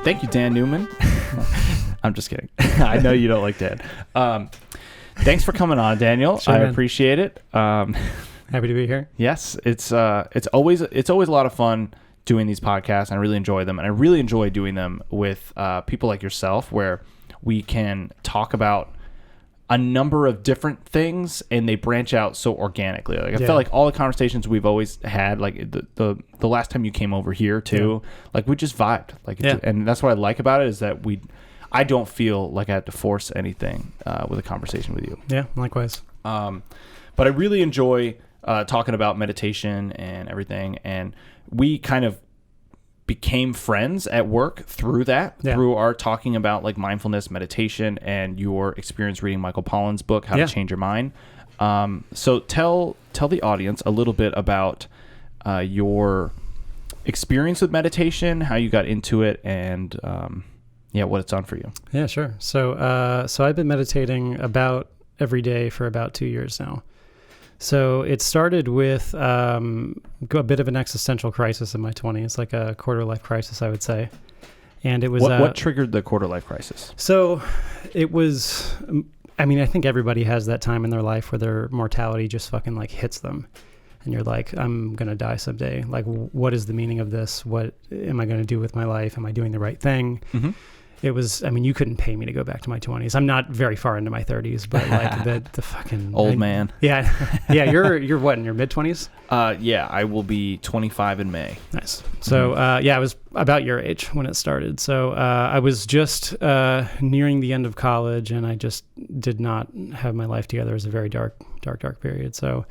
Thank you, Dan Newman. I'm just kidding. I know you don't like Dan. Thanks for coming on, Daniel. Sure, I man. appreciate it. Happy to be here. Yes, it's always a lot of fun doing these podcasts. And I really enjoy them, and I really enjoy doing them with people like yourself, where we can talk about a number of different things and they branch out so organically. Like I felt like all the conversations we've always had, like the last time you came over here too, like we just vibed. Like and that's what I like about it, is that I don't feel like I have to force anything with a conversation with you. Yeah, likewise. But I really enjoy talking about meditation and everything, and we kind of became friends at work through that, through our talking about like mindfulness, meditation, and your experience reading Michael Pollan's book, How to Change Your Mind. So tell the audience a little bit about your experience with meditation, how you got into it, and what it's done for you. Yeah, sure. So I've been meditating about every day for about 2 years now. So it started with a bit of an existential crisis in my 20s, like a quarter-life crisis, I would say. And it was... What triggered the quarter-life crisis? So it was... I mean, I think everybody has that time in their life where their mortality just fucking like hits them. And you're like, I'm going to die someday. Like, what is the meaning of this? What am I going to do with my life? Am I doing the right thing? Mm-hmm. It was, I mean, you couldn't pay me to go back to my 20s. I'm not very far into my 30s, but like the fucking... Old man. Yeah. Yeah, you're what, in your mid-20s? Yeah, I will be 25 in May. Nice. So, I was about your age when it started. So I was just nearing the end of college, and I just did not have my life together. It was a very dark period. So,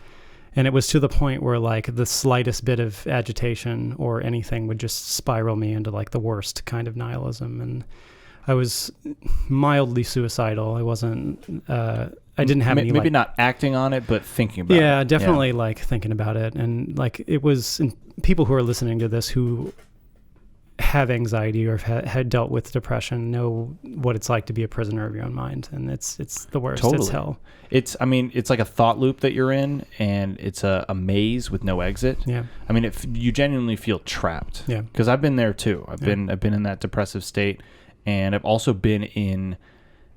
and it was to the point where like the slightest bit of agitation or anything would just spiral me into like the worst kind of nihilism. And I was mildly suicidal. I wasn't, I didn't have any... Maybe not acting on it, but thinking about it. Yeah, definitely like thinking about it. And like it was... And people who are listening to this who have anxiety or had dealt with depression know what it's like to be a prisoner of your own mind. And it's the worst. Totally. It's hell. It's like a thought loop that you're in, and it's a maze with no exit. Yeah. I mean, you genuinely feel trapped. Yeah. Because I've been there too. I've been in that depressive state. And I've also been in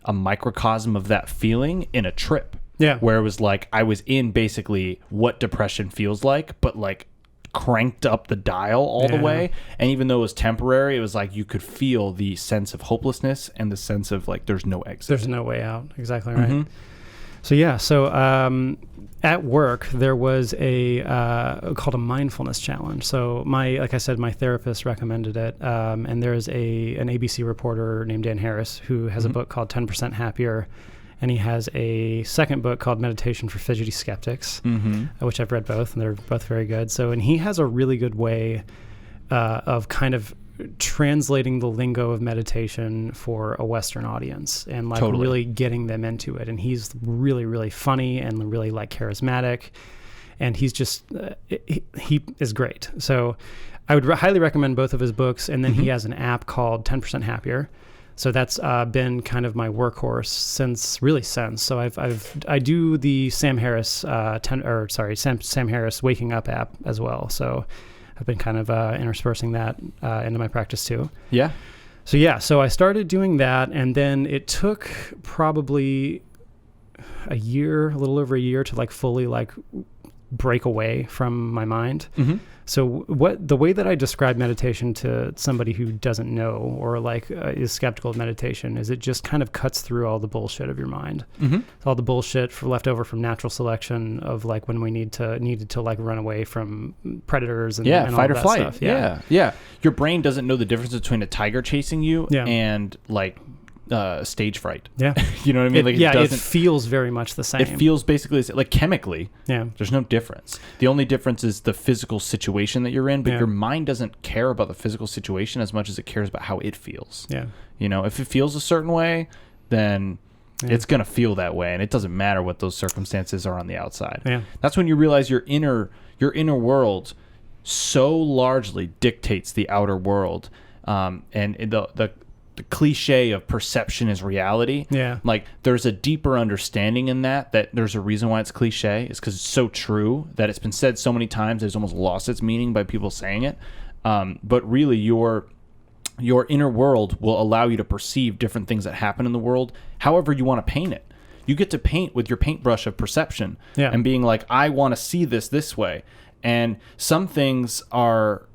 a microcosm of that feeling in a trip. Yeah. Where it was like, I was in basically what depression feels like, but like cranked up the dial all the way. And even though it was temporary, it was like you could feel the sense of hopelessness and the sense of like, there's no exit. There's no way out. Exactly right. Mm-hmm. So at work, there was called a mindfulness challenge. So like I said, my therapist recommended it. And there's an ABC reporter named Dan Harris who has a book called 10% Happier. And he has a second book called Meditation for Fidgety Skeptics, which I've read both, and they're both very good. So, and he has a really good way of kind of translating the lingo of meditation for a Western audience and like really getting them into it. And he's really, really funny and really like charismatic, and he's just he is great. So I would highly recommend both of his books. And then he has an app called 10% Happier. So that's been kind of my workhorse since. So I do the Sam Harris Sam Harris Waking Up app as well. So I've been kind of interspersing that into my practice too. Yeah. So I started doing that, and then it took probably a little over a year to like fully like break away from my mind. Mm-hmm. So the way that I describe meditation to somebody who doesn't know or like is skeptical of meditation is it just kind of cuts through all the bullshit of your mind. Mm-hmm. All the bullshit left over from natural selection of like when we needed to like run away from predators and fight all or flight stuff. Yeah. Your brain doesn't know the difference between a tiger chasing you and like stage fright. Yeah. You know what I mean? It feels very much the same. It feels basically like chemically. Yeah. There's no difference. The only difference is the physical situation that you're in, but your mind doesn't care about the physical situation as much as it cares about how it feels. Yeah. You know, if it feels a certain way, then it's going to feel that way, and it doesn't matter what those circumstances are on the outside. Yeah. That's when you realize your inner world so largely dictates the outer world. And the cliche of perception is reality. Yeah. Like there's a deeper understanding in that there's a reason why it's cliche. It's because it's so true that it's been said so many times it's almost lost its meaning by people saying it. But really your your inner world will allow you to perceive different things that happen in the world however you want to paint it. You get to paint with your paintbrush of perception and being like, I want to see this way. And some things are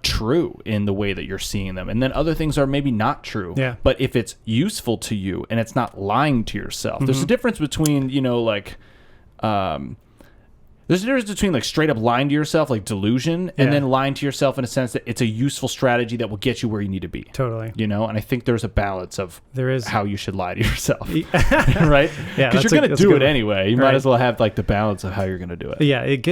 true in the way that you're seeing them, and then other things are maybe not true. But if it's useful to you and it's not lying to yourself, there's a difference between, there's a difference between like straight up lying to yourself, like delusion, and then lying to yourself in a sense that it's a useful strategy that will get you where you need to be. Totally. And I think there's a balance of how you should lie to yourself. Right? Yeah. Because you're going to do it anyway. You might as well have like the balance of how you're going to do it. Yeah. It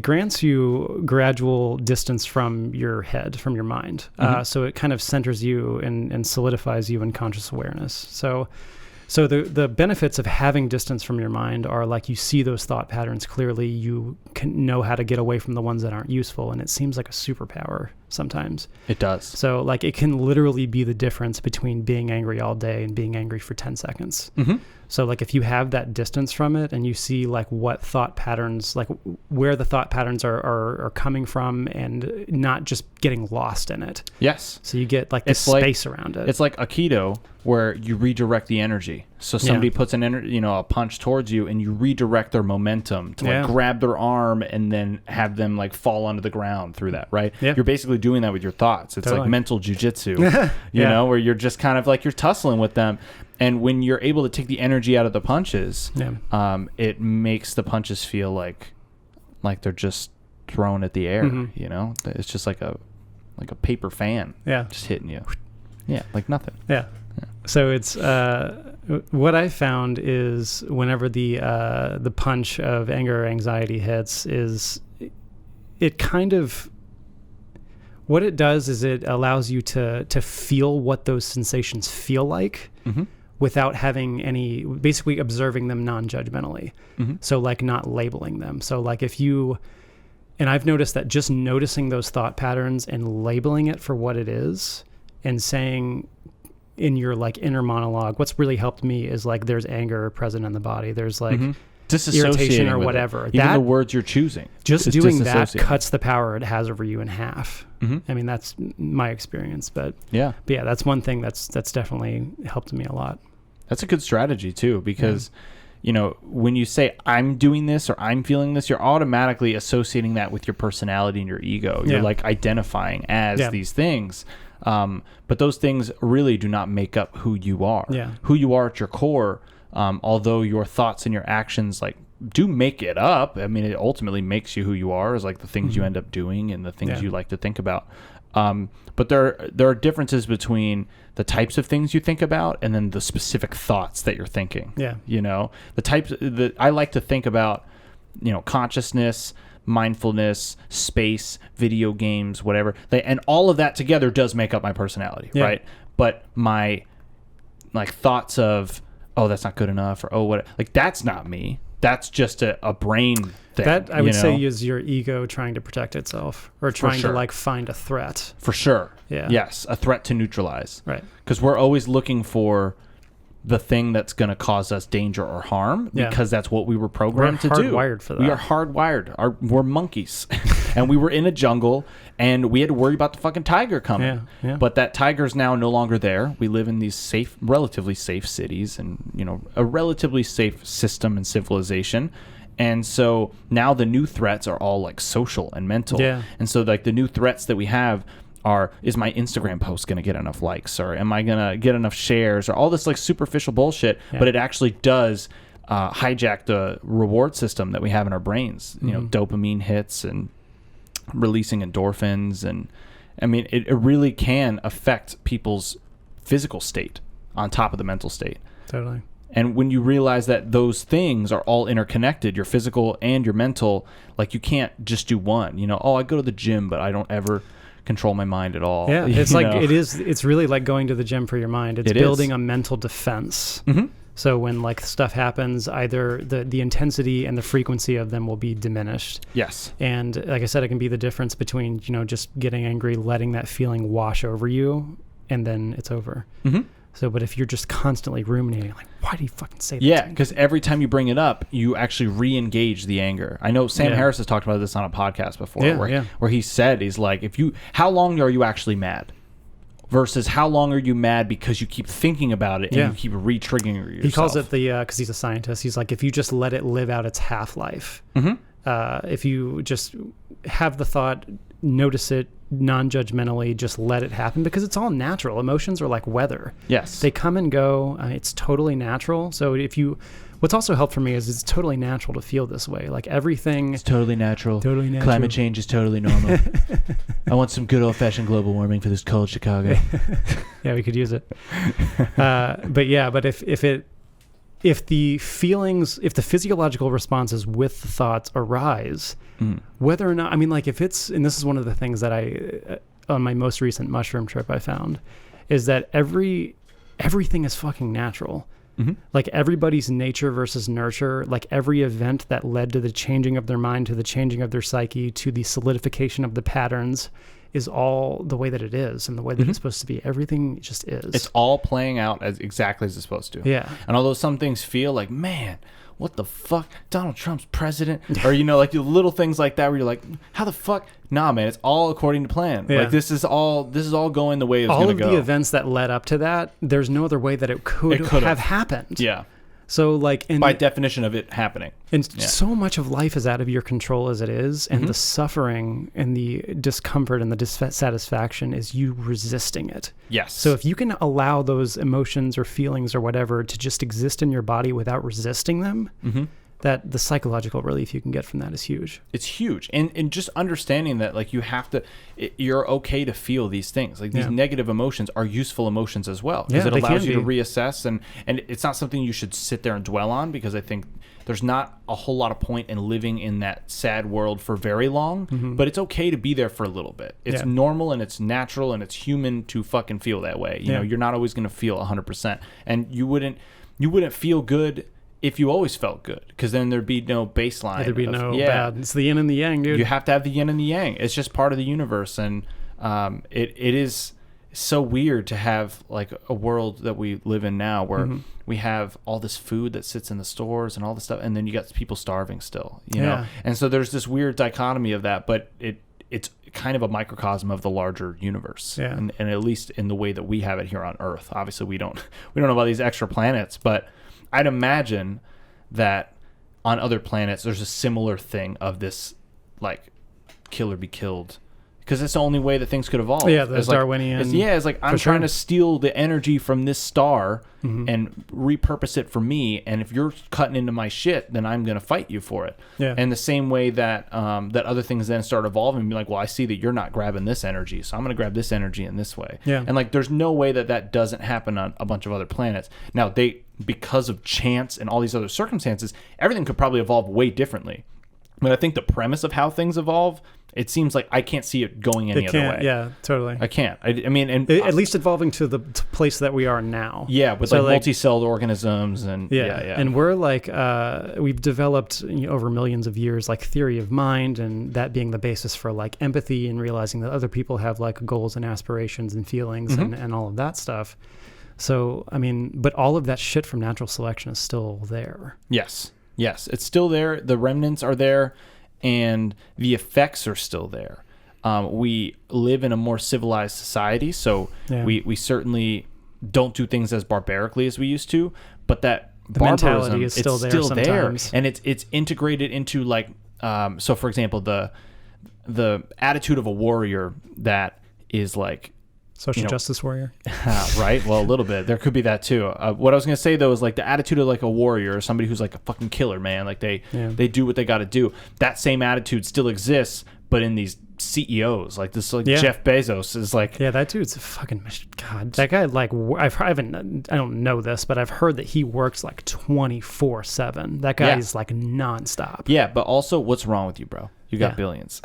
grants you gradual distance from your head, from your mind. So it kind of centers you and solidifies you in conscious awareness. So the benefits of having distance from your mind are like you see those thought patterns clearly, you can know how to get away from the ones that aren't useful, and it seems like a superpower sometimes. It does. So like it can literally be the difference between being angry all day and being angry for 10 seconds. So like if you have that distance from it and you see like what thought patterns, like where the thought patterns are coming from and not just getting lost in it. Yes. So you get like the space around it. It's like Aikido where you redirect the energy. So somebody puts a punch towards you and you redirect their momentum to like grab their arm and then have them like fall onto the ground through that, right? You're basically doing that with your thoughts. It's like mental jujitsu, where you're just kind of like you're tussling with them. And when you're able to take the energy out of the punches, it makes the punches feel like they're just thrown at the air. It's just like a paper fan, just hitting you, like nothing. So it's what I found is whenever the punch of anger or anxiety hits, is it kind of what it does is it allows you to feel what those sensations feel like. Without having basically observing them non-judgmentally. So like not labeling them. So like and I've noticed that just noticing those thought patterns and labeling it for what it is and saying in your like inner monologue, what's really helped me is like there's anger present in the body. There's like irritation or whatever. Even the words you're choosing. Just doing that cuts the power it has over you in half. I mean, that's my experience, but that's one thing that's definitely helped me a lot. That's a good strategy too, because when you say I'm doing this or I'm feeling this, you're automatically associating that with your personality and your ego. You're like identifying as these things. But those things really do not make up who you are. Who you are at your core, although your thoughts and your actions like do make it up. I mean, it ultimately makes you who you are, is like the things you end up doing and the things you like to think about. But there are differences between the types of things you think about and then the specific thoughts that you're thinking. The types that I like to think about, consciousness, mindfulness, space, video games, whatever. And all of that together does make up my personality, right? But my like thoughts of, oh, that's not good enough, or oh, what, like that's not me. That's just a brain thing. That I would say is your ego trying to protect itself or trying to like find a threat. For sure. Yes, a threat to neutralize. Right. Because we're always looking for the thing that's going to cause us danger or harm because that's what we were programmed to do. We're hardwired for that. We are hardwired. We're monkeys. And we were in a jungle and we had to worry about the fucking tiger coming. But that tiger's now no longer there. We live in these relatively safe cities and, a relatively safe system and civilization. And so now the new threats are all like social and mental. And so like the new threats that we have is my Instagram post going to get enough likes, or am I going to get enough shares, or all this like superficial bullshit, but it actually does hijack the reward system that we have in our brains, dopamine hits and releasing endorphins. And I mean, it really can affect people's physical state on top of the mental state. Totally. And when you realize that those things are all interconnected, your physical and your mental, like you can't just do one, I go to the gym, but I don't ever control my mind at all. It's like it's really like going to the gym for your mind. It's building a mental defense. So when like stuff happens, either the intensity and the frequency of them will be diminished. Yes. And like I said, it can be the difference between, just getting angry, letting that feeling wash over you, and then it's over. So, but if you're just constantly ruminating, like, why do you fucking say that? Yeah, because every time you bring it up, you actually re-engage the anger. I know Sam Harris has talked about this on a podcast before, where he said, he's like, how long are you actually mad? versus how long are you mad because you keep thinking about it and you keep re-triggering yourself. He calls it because he's a scientist. He's like, if you just let it live out its half-life, if you just have the thought, notice it non-judgmentally, just let it happen, because it's all natural. Emotions are like weather. Yes. They come and go. It's totally natural. So what's also helped for me is it's totally natural to feel this way. Like everything. It's totally natural. Totally natural. Climate change is totally normal. I want some good old-fashioned global warming for this cold Chicago. Yeah, we could use it. But if the physiological responses with the thoughts arise, whether or not, I mean, like if it's, and this is one of the things that on my most recent mushroom trip I found, is that everything is fucking natural. Like everybody's nature versus nurture, like every event that led to the changing of their mind, to the changing of their psyche, to the solidification of the patterns, is all the way that it is and the way that it's supposed to be. Everything just is. It's all playing out as exactly as it's supposed to. Yeah. And although some things feel like, man, what the fuck? Donald Trump's president? Or, like the little things like that where you're like, how the fuck? Nah, man, it's all according to plan. Yeah. Like this is all going the way it's going to go. All of the events that led up to that, there's no other way that it could have happened. Yeah. So like, by definition of it happening. And so much of life is out of your control as it is. And the suffering and the discomfort and the dissatisfaction is you resisting it. Yes. So if you can allow those emotions or feelings or whatever to just exist in your body without resisting them, that the psychological relief you can get from that is huge. It's huge. And just understanding that, like, you're okay to feel these things. Like, these negative emotions are useful emotions as well. Because it allows you to reassess. And it's not something you should sit there and dwell on, because I think there's not a whole lot of point in living in that sad world for very long. But it's okay to be there for a little bit. It's normal and it's natural and it's human to fucking feel that way. You know, you're not always going to feel 100%. And you wouldn't feel good if you always felt good, because then there'd be no baseline. There'd be no bad. It's the yin and the yang, dude. You have to have the yin and the yang. It's just part of the universe. And it is so weird to have like a world that we live in now where we have all this food that sits in the stores and all this stuff, and then you got people starving still, you know? And so there's this weird dichotomy of that, but it's kind of a microcosm of the larger universe. And at least in the way that we have it here on Earth. Obviously we don't know about these extra planets, but I'd imagine that on other planets there's a similar thing of this, like, kill or be killed, because it's the only way that things could evolve. Yeah, the Darwinian. It's like, I'm trying to steal the energy from this star and repurpose it for me, and if you're cutting into my shit, then I'm going to fight you for it. And the same way that that other things then start evolving and be like, well, I see that you're not grabbing this energy, so I'm going to grab this energy in this way. And like, there's no way that doesn't happen on a bunch of other planets. Now, because of chance and all these other circumstances, everything could probably evolve way differently. But I think the premise of how things evolve, it seems like I can't see it going any other way. Yeah, totally. I can't. I mean, and at least evolving to the place that we are now. Yeah, with so like multi-celled organisms and And we're like, we've developed over millions of years, like theory of mind, and that being the basis for like empathy and realizing that other people have like goals and aspirations and feelings and all of that stuff. So, I mean, but all of that shit from natural selection is still there. Yes, it's still there. The remnants are there, and the effects are still there. We live in a more civilized society, so we certainly don't do things as barbarically as we used to, but that the mentality is still there sometimes. And it's integrated into, like, so for example, the attitude of a warrior that is like, social justice warrior. Right? Well, a little bit. There could be that too. What I was going to say, though, is like the attitude of like a warrior or somebody who's like a fucking killer, man. Like they do what they got to do. That same attitude still exists, but in these CEOs. Like this, like Jeff Bezos is like... Yeah, that dude's a fucking... God, that guy, like, I don't know this, but I've heard that he works like 24/7. That guy is like nonstop. Yeah, but also, what's wrong with you, bro? You got billions.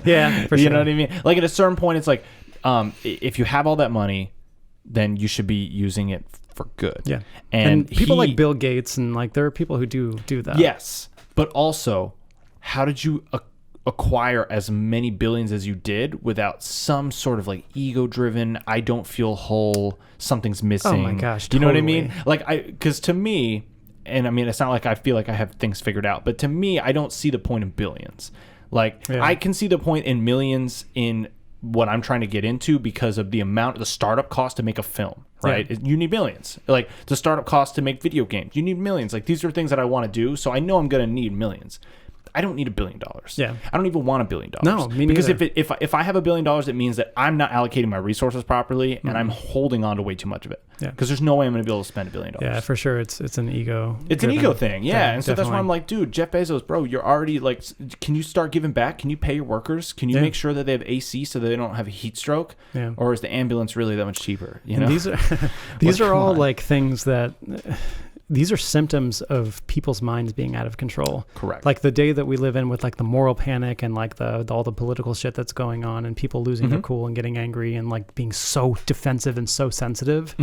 Yeah, for sure. You know what I mean? Like at a certain point, it's like... if you have all that money, then you should be using it for good. Yeah. And people like Bill Gates, and like there are people who do that. Yes. But also, how did you acquire as many billions as you did without some sort of like ego-driven, I don't feel whole, something's missing? Oh my gosh, you know what I mean? Like, because to me, and I mean, it's not like I feel like I have things figured out, but to me, I don't see the point in billions. Like, I can see the point in millions in what I'm trying to get into because of the startup cost to make a film, right? Yeah. You need millions. Like the startup cost to make video games, you need millions. Like these are things that I want to do, so I know I'm going to need millions. I don't need $1 billion. Yeah. I don't even want $1 billion. No, me because neither. if I have $1 billion, it means that I'm not allocating my resources properly, and I'm holding on to way too much of it. Yeah. Because there's no way I'm going to be able to spend $1 billion. Yeah, for sure. It's an ego. It's an ego thing. Yeah. And so definitely. that's why I'm like, dude, Jeff Bezos, bro, you're already like, can you start giving back? Can you pay your workers? Can you make sure that they have AC so they don't have a heat stroke? Yeah. Or is the ambulance really that much cheaper? You know, these are all like things that. These are symptoms of people's minds being out of control. Correct. Like the day that we live in with like the moral panic and like all the political shit that's going on and people losing their cool and getting angry and like being so defensive and so sensitive.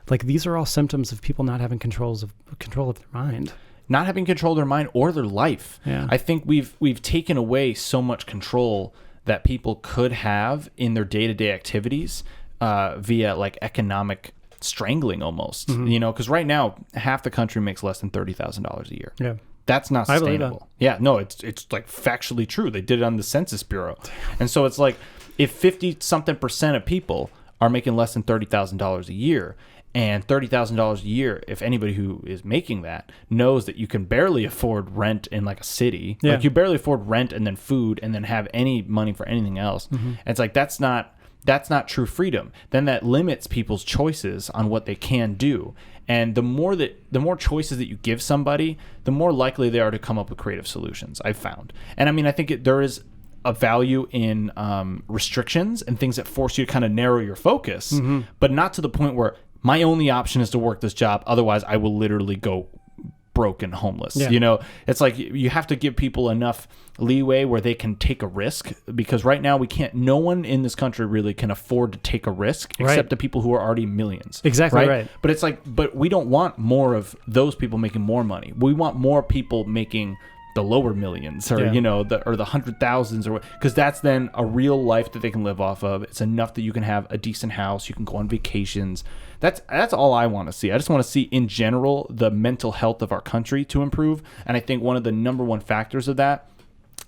Like these are all symptoms of people not having control of their mind. Not having control of their mind or their life. Yeah. I think we've taken away so much control that people could have in their day-to-day activities via like economic strangling almost, you know, because right now half the country makes less than $30,000 a year. Yeah, that's not sustainable. Yeah, no, it's like factually true. They did it on the Census Bureau, and so it's like if 50-something% of people are making less than $30,000 a year, and $30,000 a year, if anybody who is making that knows that you can barely afford rent in like a city, like you barely afford rent and then food and then have any money for anything else. It's like that's not true freedom. Then that limits people's choices on what they can do. And the more choices that you give somebody, the more likely they are to come up with creative solutions, I've found. And I mean, I think there is a value in restrictions and things that force you to kind of narrow your focus, but not to the point where my only option is to work this job. Otherwise, I will literally go broke and homeless. You know, it's like you have to give people enough leeway where they can take a risk, because right now no one in this country really can afford to take a risk except the people who are already millions. Exactly right. But it's like, but we don't want more of those people making more money. We want more people making the lower millions or you know the 100,000s or because that's then a real life that they can live off of. It's enough that you can have a decent house, you can go on vacations. That's all I want to see. I just want to see in general the mental health of our country to improve, and I think one of the number one factors of that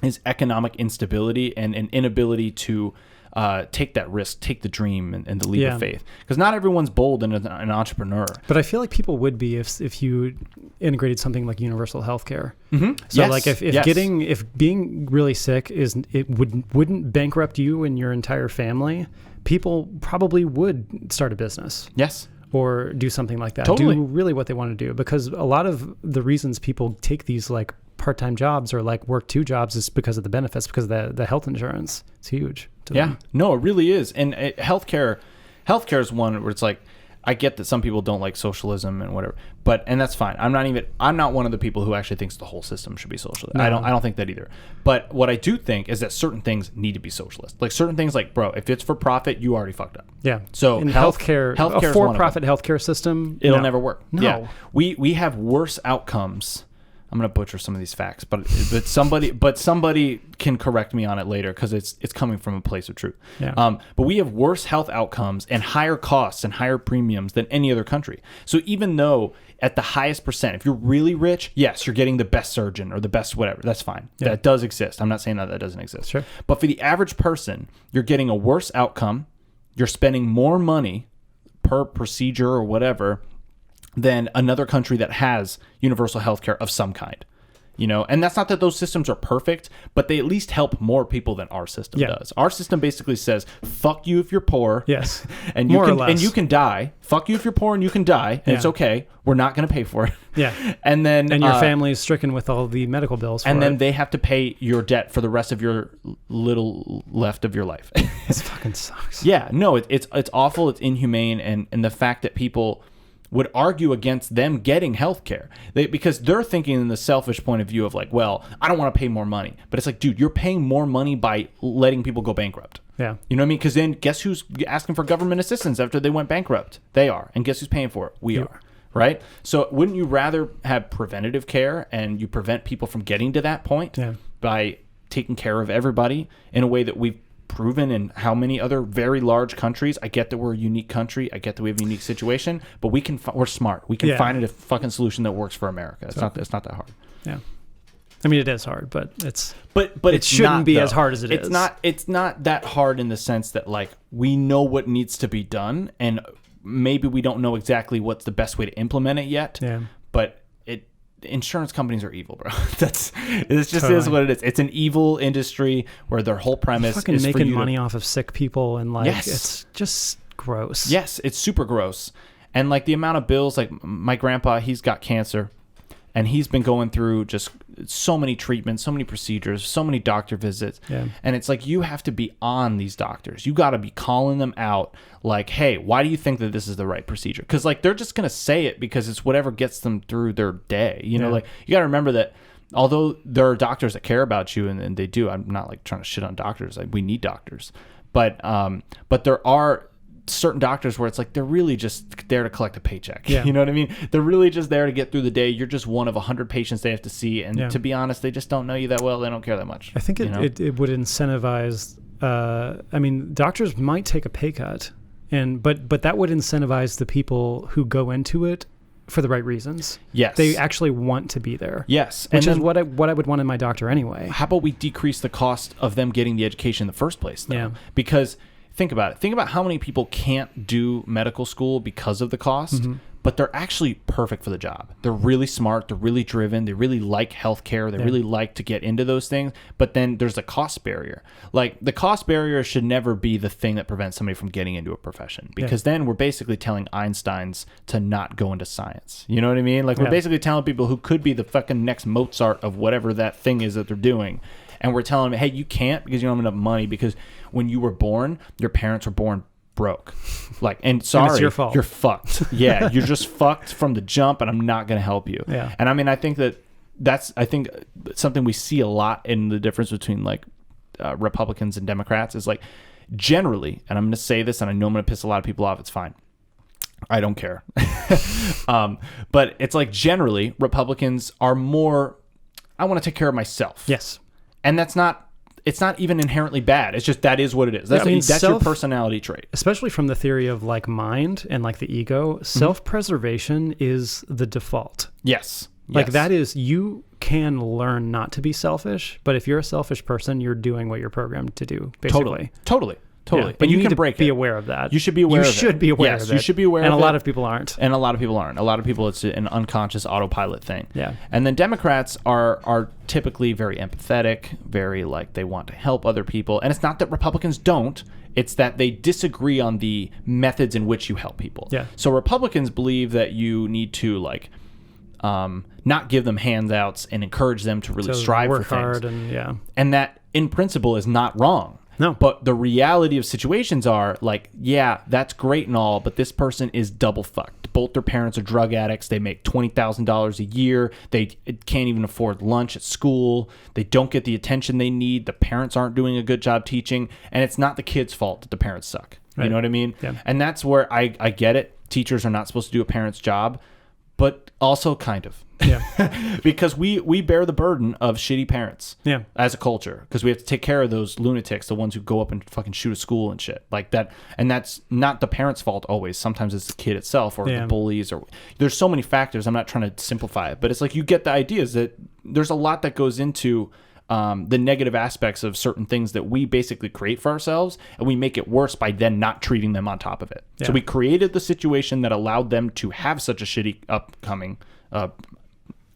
is economic instability and an inability to take that risk, take the dream and the leap of faith. Because not everyone's bold and an entrepreneur. But I feel like people would be if you integrated something like universal healthcare. So like if being really sick wouldn't bankrupt you and your entire family, people probably would start a business. Yes. Or do something like that. Totally. Do really what they want to do. Because a lot of the reasons people take these like part-time jobs or like work 2 jobs is because of the benefits, because the health insurance. It's huge. Yeah, no, it really is. And healthcare is one where it's like, I get that some people don't like socialism and whatever, and that's fine. I'm not one of the people who actually thinks the whole system should be socialist. No. I don't think that either. But what I do think is that certain things need to be socialist. Like certain things, like bro, if it's for profit, you already fucked up. Yeah. So in healthcare, a for-profit healthcare system, it'll never work. No. Yeah. We have worse outcomes. I'm gonna butcher some of these facts, but somebody can correct me on it later because it's coming from a place of truth. Yeah. But we have worse health outcomes and higher costs and higher premiums than any other country. So even though at the highest percent, if you're really rich, yes, you're getting the best surgeon or the best whatever. That's fine. Yeah. That does exist. I'm not saying that doesn't exist. Sure. But for the average person, you're getting a worse outcome. You're spending more money per procedure or whatever than another country that has universal healthcare of some kind, you know. And that's not that those systems are perfect, but they at least help more people than our system does. Our system basically says, "Fuck you if you're poor." Yes, and you can die. Fuck you if you're poor and you can die, and it's okay. We're not going to pay for it. Yeah, and your family is stricken with all the medical bills, and then they have to pay your debt for the rest of your little left of your life. This fucking sucks. Yeah, no, it's awful. It's inhumane, and the fact that people would argue against them getting health care because they're thinking in the selfish point of view of like, well, I don't want to pay more money. But it's like, dude, you're paying more money by letting people go bankrupt. Yeah. You know what I mean? Because then guess who's asking for government assistance after they went bankrupt? They are. And guess who's paying for it? We are. Right? So wouldn't you rather have preventative care and you prevent people from getting to that point by taking care of everybody in a way that we've proven in how many other very large countries? I get that we're a unique country. I get that we have a unique situation, but we're smart. We can find a fucking solution that works for America. It's not that hard. Yeah. I mean, it is hard, but it's but it shouldn't be as hard as it is. It's not that hard in the sense that like we know what needs to be done, and maybe we don't know exactly what's the best way to implement it yet. Yeah. But insurance companies are evil, bro. It just Totally. is what it is. It's an evil industry where their whole premise fucking is making for you money off of sick people, and like Yes. it's just gross. Yes, it's super gross. And like the amount of bills, like my grandpa, he's got cancer, and he's been going through just so many treatments, so many procedures, so many doctor visits. Yeah. And it's like you have to be on these doctors. You got to be calling them out like, hey, why do you think that this is the right procedure? Because like they're just going to say it because it's whatever gets them through their day. You know, like you got to remember that although there are doctors that care about you, and they do, I'm not like trying to shit on doctors. Like we need doctors. But there are certain doctors where it's like they're really just there to collect a paycheck. Yeah. You know what I mean? They're really just there to get through the day. You're just one of 100 patients they have to see, and to be honest, they just don't know you that well. They don't care that much. I think it would incentivize. I mean, doctors might take a pay cut, but that would incentivize the people who go into it for the right reasons. Yes, they actually want to be there. Yes, which is what I would want in my doctor anyway. How about we decrease the cost of them getting the education in the first place? Though? Yeah, because. Think about it. Think about how many people can't do medical school because of the cost, but they're actually perfect for the job. They're really smart. They're really driven. They really like healthcare. They really like to get into those things. But then there's a cost barrier. Like the cost barrier should never be the thing that prevents somebody from getting into a profession, because then we're basically telling Einsteins to not go into science. You know what I mean? Like we're basically telling people who could be the fucking next Mozart of whatever that thing is that they're doing. And we're telling them, hey, you can't because you don't have enough money, because when you were born, your parents were born broke. Like, and sorry, it's your fault. You're fucked. Yeah, you're just fucked from the jump, and I'm not going to help you. Yeah. And I mean, I think that's something we see a lot in the difference between like Republicans and Democrats is like generally, and I'm going to say this, and I know I'm going to piss a lot of people off. It's fine. I don't care. But it's like generally Republicans are more, I want to take care of myself. Yes. And it's not even inherently bad. It's just that is what it is. That's your personality trait. Especially from the theory of like mind and like the ego, self-preservation is the default. Yes. Like that is, you can learn not to be selfish, but if you're a selfish person, you're doing what you're programmed to do, basically. Totally. Yeah, But you need can to break be it. aware of that. You should be aware of it. You should be aware of it. Yes, you should be aware of it. And a lot of people aren't. And a lot of people aren't. A lot of people, it's an unconscious autopilot thing. Yeah. And then Democrats are typically very empathetic, very like they want to help other people. And it's not that Republicans don't. It's that they disagree on the methods in which you help people. Yeah. So Republicans believe that you need to like not give them handouts and encourage them to really strive for things. Work hard and And that in principle is not wrong. No. But the reality of situations are like, yeah, that's great and all, but this person is double fucked. Both their parents are drug addicts. They make $20,000 a year. They can't even afford lunch at school. They don't get the attention they need. The parents aren't doing a good job teaching. And it's not the kid's fault that the parents suck. Right. You know what I mean? Yeah. And that's where I get it. Teachers are not supposed to do a parent's job, but also kind of. Yeah. Because we bear the burden of shitty parents as a culture, because we have to take care of those lunatics, the ones who go up and fucking shoot a school and shit like that. And that's not the parent's fault always. Sometimes it's the kid itself or the bullies, or there's so many factors. I'm not trying to simplify it, but it's like you get the idea is that there's a lot that goes into the negative aspects of certain things that we basically create for ourselves, and we make it worse by then not treating them on top of it. Yeah. So we created the situation that allowed them to have such a shitty upcoming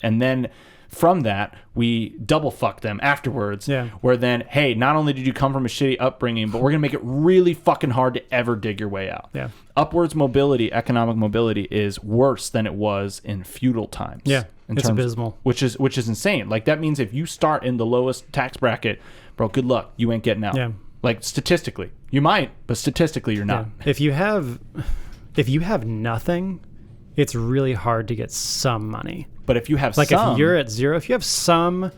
and then from that, we double fuck them afterwards. Yeah. Where then, hey, not only did you come from a shitty upbringing, but we're going to make it really fucking hard to ever dig your way out. Yeah. Upwards mobility, economic mobility is worse than it was in feudal times. Yeah. It's abysmal. Which is insane. Like that means if you start in the lowest tax bracket, bro, good luck. You ain't getting out. Yeah. Like statistically. You might, but statistically you're not. Yeah. If you have nothing, it's really hard to get some money. But if you have like some, if you're at zero, if you have some,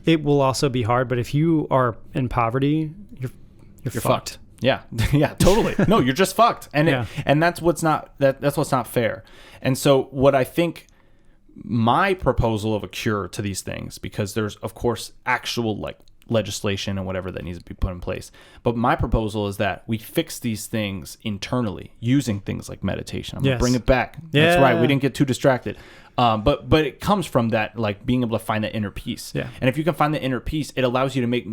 it will also be hard. But if you are in poverty, you're fucked. Yeah, yeah, totally. No, you're just fucked, and and that's what's not that's what's not fair. And so, what I think my proposal of a cure to these things, because there's of course actual like legislation and whatever that needs to be put in place. But my proposal is that we fix these things internally using things like meditation. I'm going to bring it back. Yeah. That's right. We didn't get too distracted. But it comes from that, like being able to find that inner peace. Yeah. And if you can find the inner peace, it allows you to make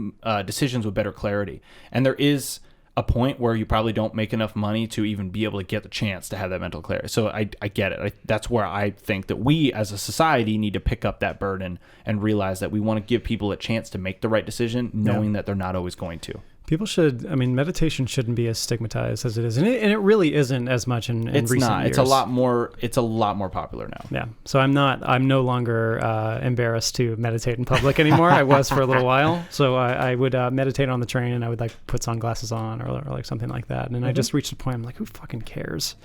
decisions with better clarity. And there is a point where you probably don't make enough money to even be able to get the chance to have that mental clarity. So I get it. That's where I think that we as a society need to pick up that burden and realize that we want to give people a chance to make the right decision, knowing that they're not always going to. People should, meditation shouldn't be as stigmatized as it is. And it really isn't as much in recent years. It's a lot more popular now. Yeah. So I'm no longer embarrassed to meditate in public anymore. I was for a little while. So I would meditate on the train, and I would like put sunglasses on or like something like that. And I just reached a point, I'm like, who fucking cares?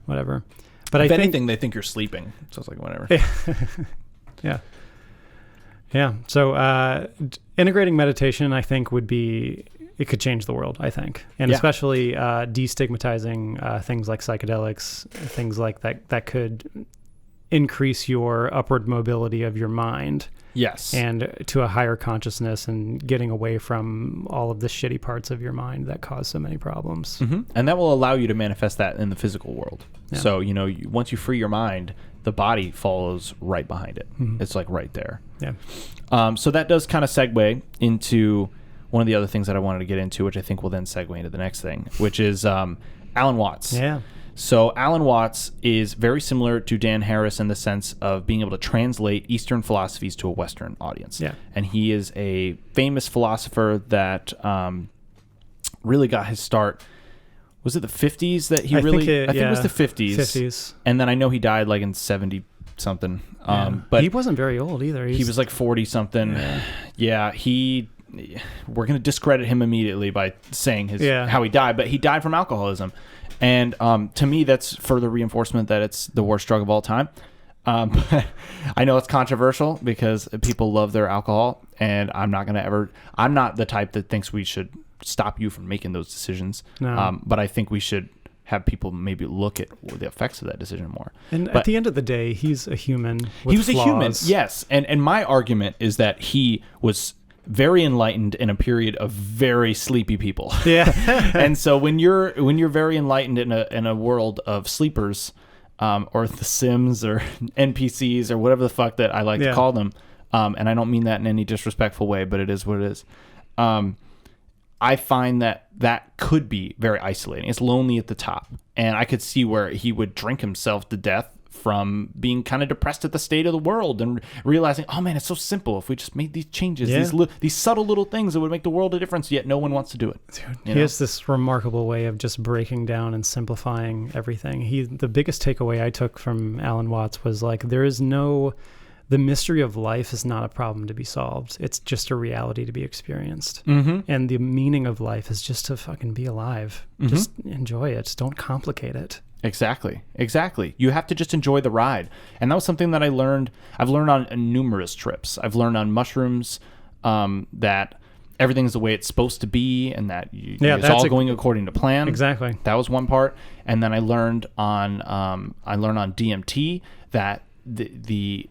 Whatever. But if anything, they think you're sleeping. So it's like, whatever. Yeah. Yeah. So integrating meditation, I think, it could change the world, I think. And especially destigmatizing things like psychedelics, things like that could increase your upward mobility of your mind. Yes. And to a higher consciousness, and getting away from all of the shitty parts of your mind that cause so many problems. Mm-hmm. And that will allow you to manifest that in the physical world. Yeah. So, once you free your mind, the body follows right behind it. Mm-hmm. It's like right there. Yeah. So that does kind of segue into one of the other things that I wanted to get into, which I think will then segue into the next thing, which is Alan Watts. Yeah. So Alan Watts is very similar to Dan Harris in the sense of being able to translate Eastern philosophies to a Western audience. Yeah. And he is a famous philosopher that really got his start. Was it the 50s that he I think it was the 50s. 50s. And then I know he died like in 70 something. Yeah. But he wasn't very old either. He was like 40 something. Yeah. We're going to discredit him immediately by saying how he died, but he died from alcoholism. And to me, that's further reinforcement that it's the worst drug of all time. But I know it's controversial because people love their alcohol, and I'm not the type that thinks we should stop you from making those decisions. No. But I think we should have people maybe look at the effects of that decision more. But at the end of the day, he's a human with flaws. A human, yes. And my argument is that he was very enlightened in a period of very sleepy people. Yeah. And so when you're very enlightened in a world of sleepers, or the Sims or NPCs or whatever the fuck that I like to call them, and I don't mean that in any disrespectful way, but it is what it is. I find that could be very isolating. It's lonely at the top. And I could see where he would drink himself to death from being kind of depressed at the state of the world and realizing, oh man, it's so simple. If we just made these changes, these subtle little things that would make the world a difference, yet no one wants to do it. Dude, he has this remarkable way of just breaking down and simplifying everything. The biggest takeaway I took from Alan Watts was like, the mystery of life is not a problem to be solved. It's just a reality to be experienced. Mm-hmm. And the meaning of life is just to fucking be alive. Mm-hmm. Just enjoy it. Don't complicate it. Exactly. You have to just enjoy the ride. And that was something that I've learned on numerous trips. I've learned on mushrooms that everything's the way it's supposed to be, and that it's all going according to plan. Exactly. That was one part. And then I learned on DMT that the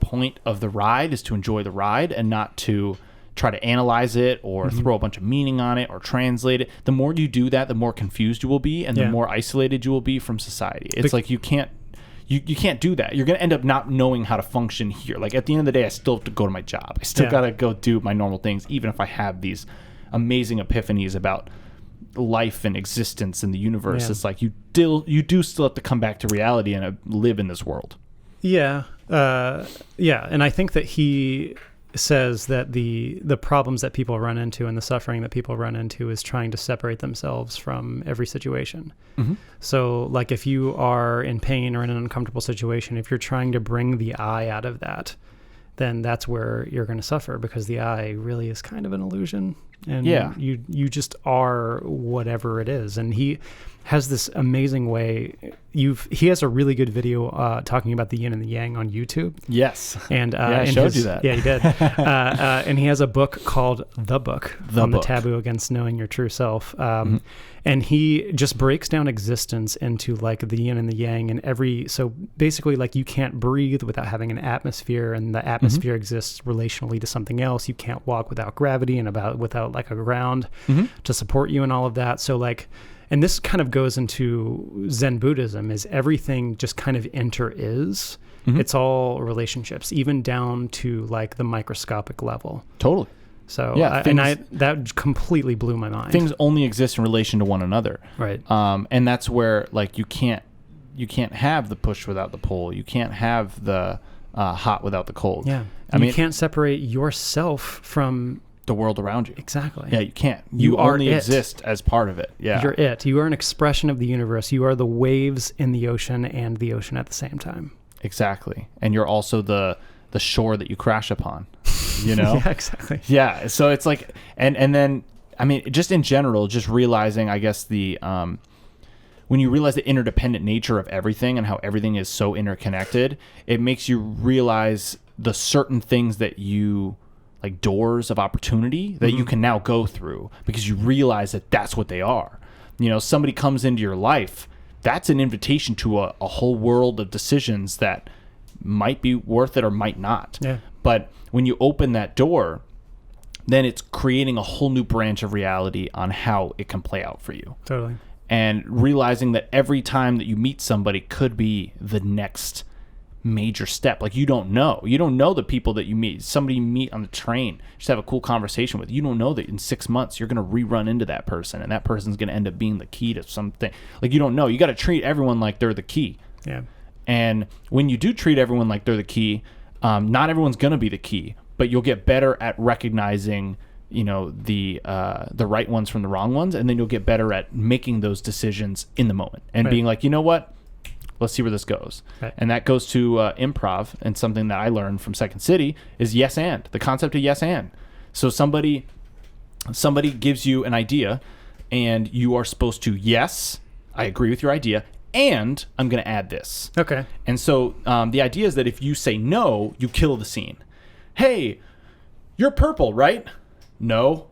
point of the ride is to enjoy the ride and not to try to analyze it or throw a bunch of meaning on it or translate it. The more you do that, the more confused you will be, and the more isolated you will be from society. It's like you can't do that. You're going to end up not knowing how to function here. Like at the end of the day, I still have to go to my job. I still got to go do my normal things, even if I have these amazing epiphanies about life and existence in the universe. It's like you do still have to come back to reality and live in this world. Yeah. And I think that he says that the problems that people run into and the suffering that people run into is trying to separate themselves from every situation. Mm-hmm. So like if you are in pain or in an uncomfortable situation, if you're trying to bring the I out of that, then that's where you're going to suffer, because the I really is kind of an illusion. And you just are whatever it is. And he has this amazing way. he has a really good video talking about the yin and the yang on YouTube. Yes. And I showed you that. Yeah, he did. And he has a book called The Book, The Taboo Against Knowing Your True Self. And he just breaks down existence into like the yin and the yang, and so basically like you can't breathe without having an atmosphere, and the atmosphere exists relationally to something else. You can't walk without gravity and without like a ground to support you and all of that. So like, and this kind of goes into Zen Buddhism, is everything just kind of is. It's all relationships, even down to like the microscopic level. Totally. So that completely blew my mind. Things only exist in relation to one another, right? And that's where like you can't have the push without the pull. You can't have the hot without the cold. Yeah, you can't separate yourself from the world around you. Exactly. Yeah, you can't. You only exist as part of it. Yeah, you're it. You are an expression of the universe. You are the waves in the ocean and the ocean at the same time. Exactly, and you're also the shore that you crash upon. You know? Yeah, exactly. Yeah. So it's like, and then, I mean, just in general, just realizing, I guess when you realize the interdependent nature of everything and how everything is so interconnected, it makes you realize the certain things that like doors of opportunity that you can now go through, because you realize that that's what they are. You know, somebody comes into your life, that's an invitation to a whole world of decisions that might be worth it or might not. Yeah. But when you open that door, then it's creating a whole new branch of reality on how it can play out for you. Totally. And realizing that every time that you meet somebody could be the next major step. Like you don't know the people that you meet. Somebody you meet on the train, just have a cool conversation with. You don't know that in 6 months you're going to rerun into that person, and that person's going to end up being the key to something. Like you don't know. You got to treat everyone like they're the key. Yeah. And when you do treat everyone like they're the key, not everyone's going to be the key, but you'll get better at recognizing, the right ones from the wrong ones, and then you'll get better at making those decisions in the moment and being like, you know what? Let's see where this goes. Right. And that goes to improv, and something that I learned from Second City is yes and, the concept of yes and. So somebody gives you an idea, and you are supposed to, yes, I agree with your idea, and I'm going to add this. Okay. And so the idea is that if you say no, you kill the scene. Hey, you're purple, right? No.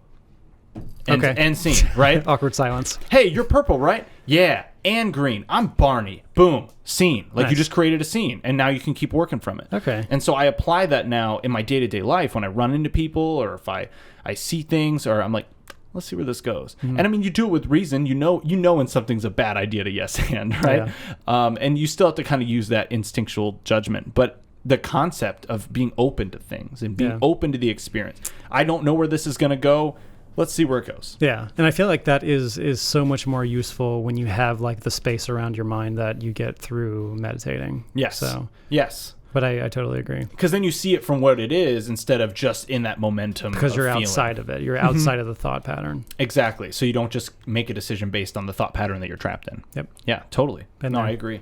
And scene, right? Awkward silence. Hey, you're purple, right? Yeah. And green. I'm Barney. Boom. Scene. Like you just created a scene, and now you can keep working from it. Okay. And so I apply that now in my day-to-day life when I run into people, or if I see things, or I'm like, let's see where this goes. Mm-hmm. And I mean, you do it with reason. You know when something's a bad idea to yes and, right? Yeah. And you still have to kind of use that instinctual judgment. But the concept of being open to things and being open to the experience. I don't know where this is going to go. Let's see where it goes. Yeah. And I feel like that is so much more useful when you have like the space around your mind that you get through meditating. Yes. So, yes. But I totally agree. Because then you see it from what it is instead of just in that momentum. Because you're feeling. Outside of it. You're outside of the thought pattern. Exactly. So you don't just make a decision based on the thought pattern that you're trapped in. Yep. Yeah, totally. I agree.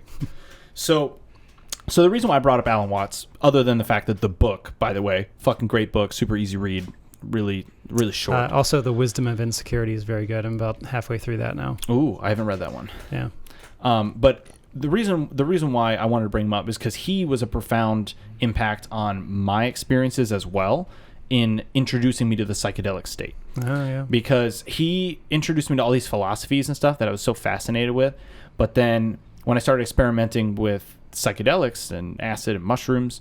So the reason why I brought up Alan Watts, other than the fact that the book, by the way, fucking great book, super easy read, really, really short. Also, The Wisdom of Insecurity is very good. I'm about halfway through that now. Ooh, I haven't read that one. Yeah. But the reason why I wanted to bring him up is because he was a profound impact on my experiences as well in introducing me to the psychedelic state. Oh, yeah. Because he introduced me to all these philosophies and stuff that I was so fascinated with. But then when I started experimenting with psychedelics and acid and mushrooms,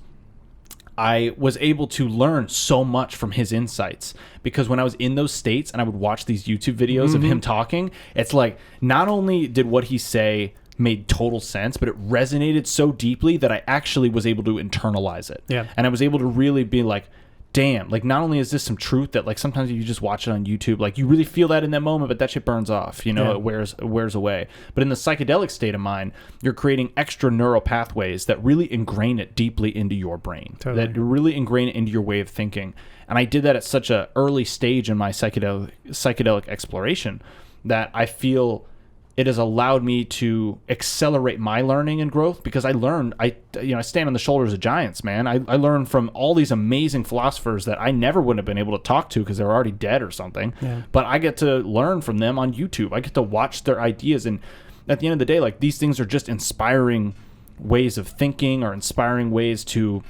I was able to learn so much from his insights, because when I was in those states and I would watch these YouTube videos of him talking, it's like not only did what he say made total sense, but it resonated so deeply that I actually was able to internalize it. Yeah. And I was able to really be like, damn, like not only is this some truth that like sometimes if you just watch it on YouTube, like you really feel that in that moment, but that shit burns off, it wears away. But in the psychedelic state of mind, you're creating extra neural pathways that really ingrain it deeply into your brain, that really ingrain it into your way of thinking. And I did that at such an early stage in my psychedelic exploration that I feel it has allowed me to accelerate my learning and growth, because I stand on the shoulders of giants, man. I learned from all these amazing philosophers that I never would have been able to talk to because they're already dead or something. Yeah. But I get to learn from them on YouTube. I get to watch their ideas, and at the end of the day, like these things are just inspiring ways of thinking or inspiring ways to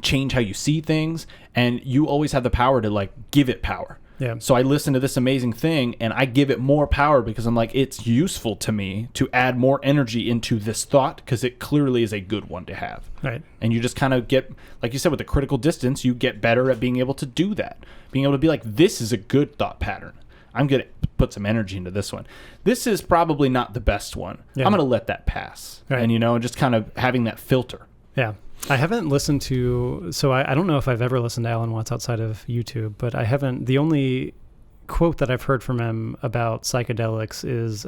change how you see things, and you always have the power to like give it power. Yeah. So I listen to this amazing thing and I give it more power because I'm like, it's useful to me to add more energy into this thought because it clearly is a good one to have. Right. And you just kind of get, like you said, with the critical distance, you get better at being able to do that. Being able to be like, this is a good thought pattern. I'm going to put some energy into this one. This is probably not the best one. Yeah. I'm going to let that pass. Right. And, you know, just kind of having that filter. Yeah. I haven't listened to, so I don't know if I've ever listened to Alan Watts outside of YouTube, but I haven't. The only quote that I've heard from him about psychedelics is,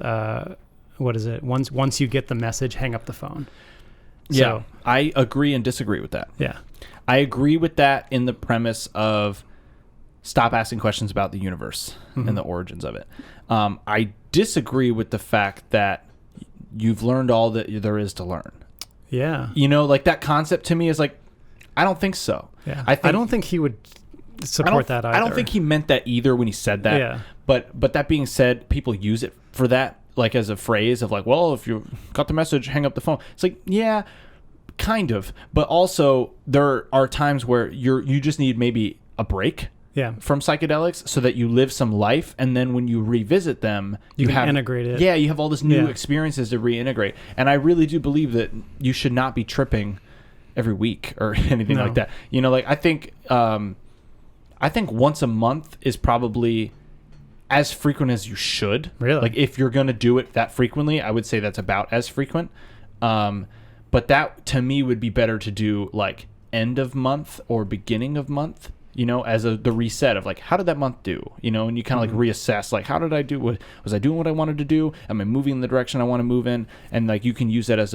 what is it? Once you get the message, hang up the phone. Yeah. So, I agree and disagree with that. yeah. I agree with that in the premise of stop asking questions about the universe and the origins of it. I disagree with the fact that you've learned all that there is to learn. Yeah. You know, like that concept to me is like, I don't think so. Yeah. I don't think he would support that either. I don't think he meant that either when he said that. Yeah. But that being said, people use it for that, like as a phrase of like, well, if you got the message, hang up the phone. It's like, yeah, kind of. But also there are times where you just need maybe a break. Yeah. From psychedelics so that you live some life, and then when you revisit them, you can have integrate it. Yeah, you have all this new experiences to reintegrate. And I really do believe that you should not be tripping every week or anything like that. You know, like I think once a month is probably as frequent as you should. Really? Like if you're going to do it that frequently, I would say that's about as frequent. But that to me would be better to do like end of month or beginning of month. You know, as the reset of like, how did that month do? You know, and you kind of like reassess, like, how did I do? Was I doing what I wanted to do? Am I moving in the direction I want to move in? And like, you can use that as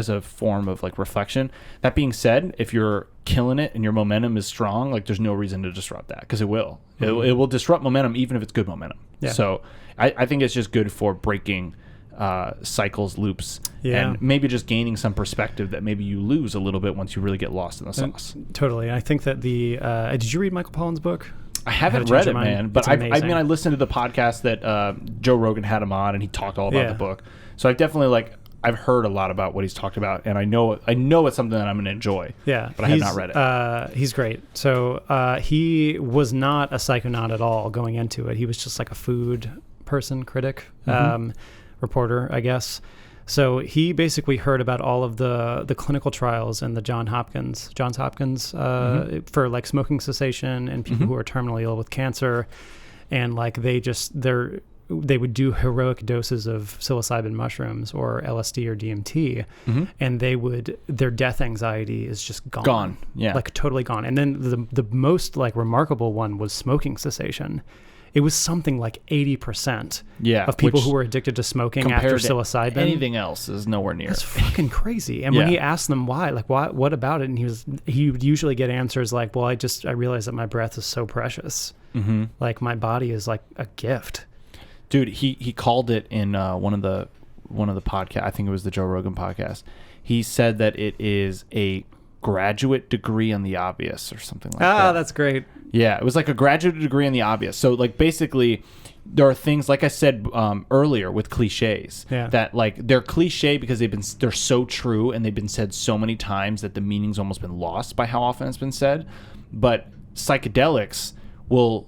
a form of like reflection. That being said, if you're killing it and your momentum is strong, like, there's no reason to disrupt that because it will. It will disrupt momentum even if it's good momentum. Yeah. So I think it's just good for breaking cycles, loops, and maybe just gaining some perspective that maybe you lose a little bit once you really get lost in the sauce. Totally. I think that did you read Michael Pollan's book? I haven't read it, man, but I listened to the podcast that Joe Rogan had him on, and he talked all about the book. So I've definitely I've heard a lot about what he's talked about, and I know it's something that I'm going to enjoy. Yeah, but I have not read it. He's great. So he was not a psychonaut at all going into it. He was just like a food person, critic. Reporter, I guess. So he basically heard about all of the clinical trials and the Johns Hopkins for like smoking cessation and people who are terminally ill with cancer, and like they would do heroic doses of psilocybin mushrooms or LSD or DMT, and their death anxiety is just gone. Yeah, like totally gone. And then the most like remarkable one was smoking cessation. It was something like 80% of people who were addicted to smoking after psilocybin. Anything else is nowhere near. It's fucking crazy. And when he asked them why, like, what about it? And he would usually get answers like, well, I realized that my breath is so precious. Like my body is like a gift. Dude, he called it in one of the podcasts. I think it was the Joe Rogan podcast. He said that it is a graduate degree on the obvious or something like that. That's great. Yeah, it was like a graduate degree in the obvious. So like basically there are things like I said earlier with cliches that like they're cliche because they're so true and they've been said so many times that the meaning's almost been lost by how often it's been said. But psychedelics will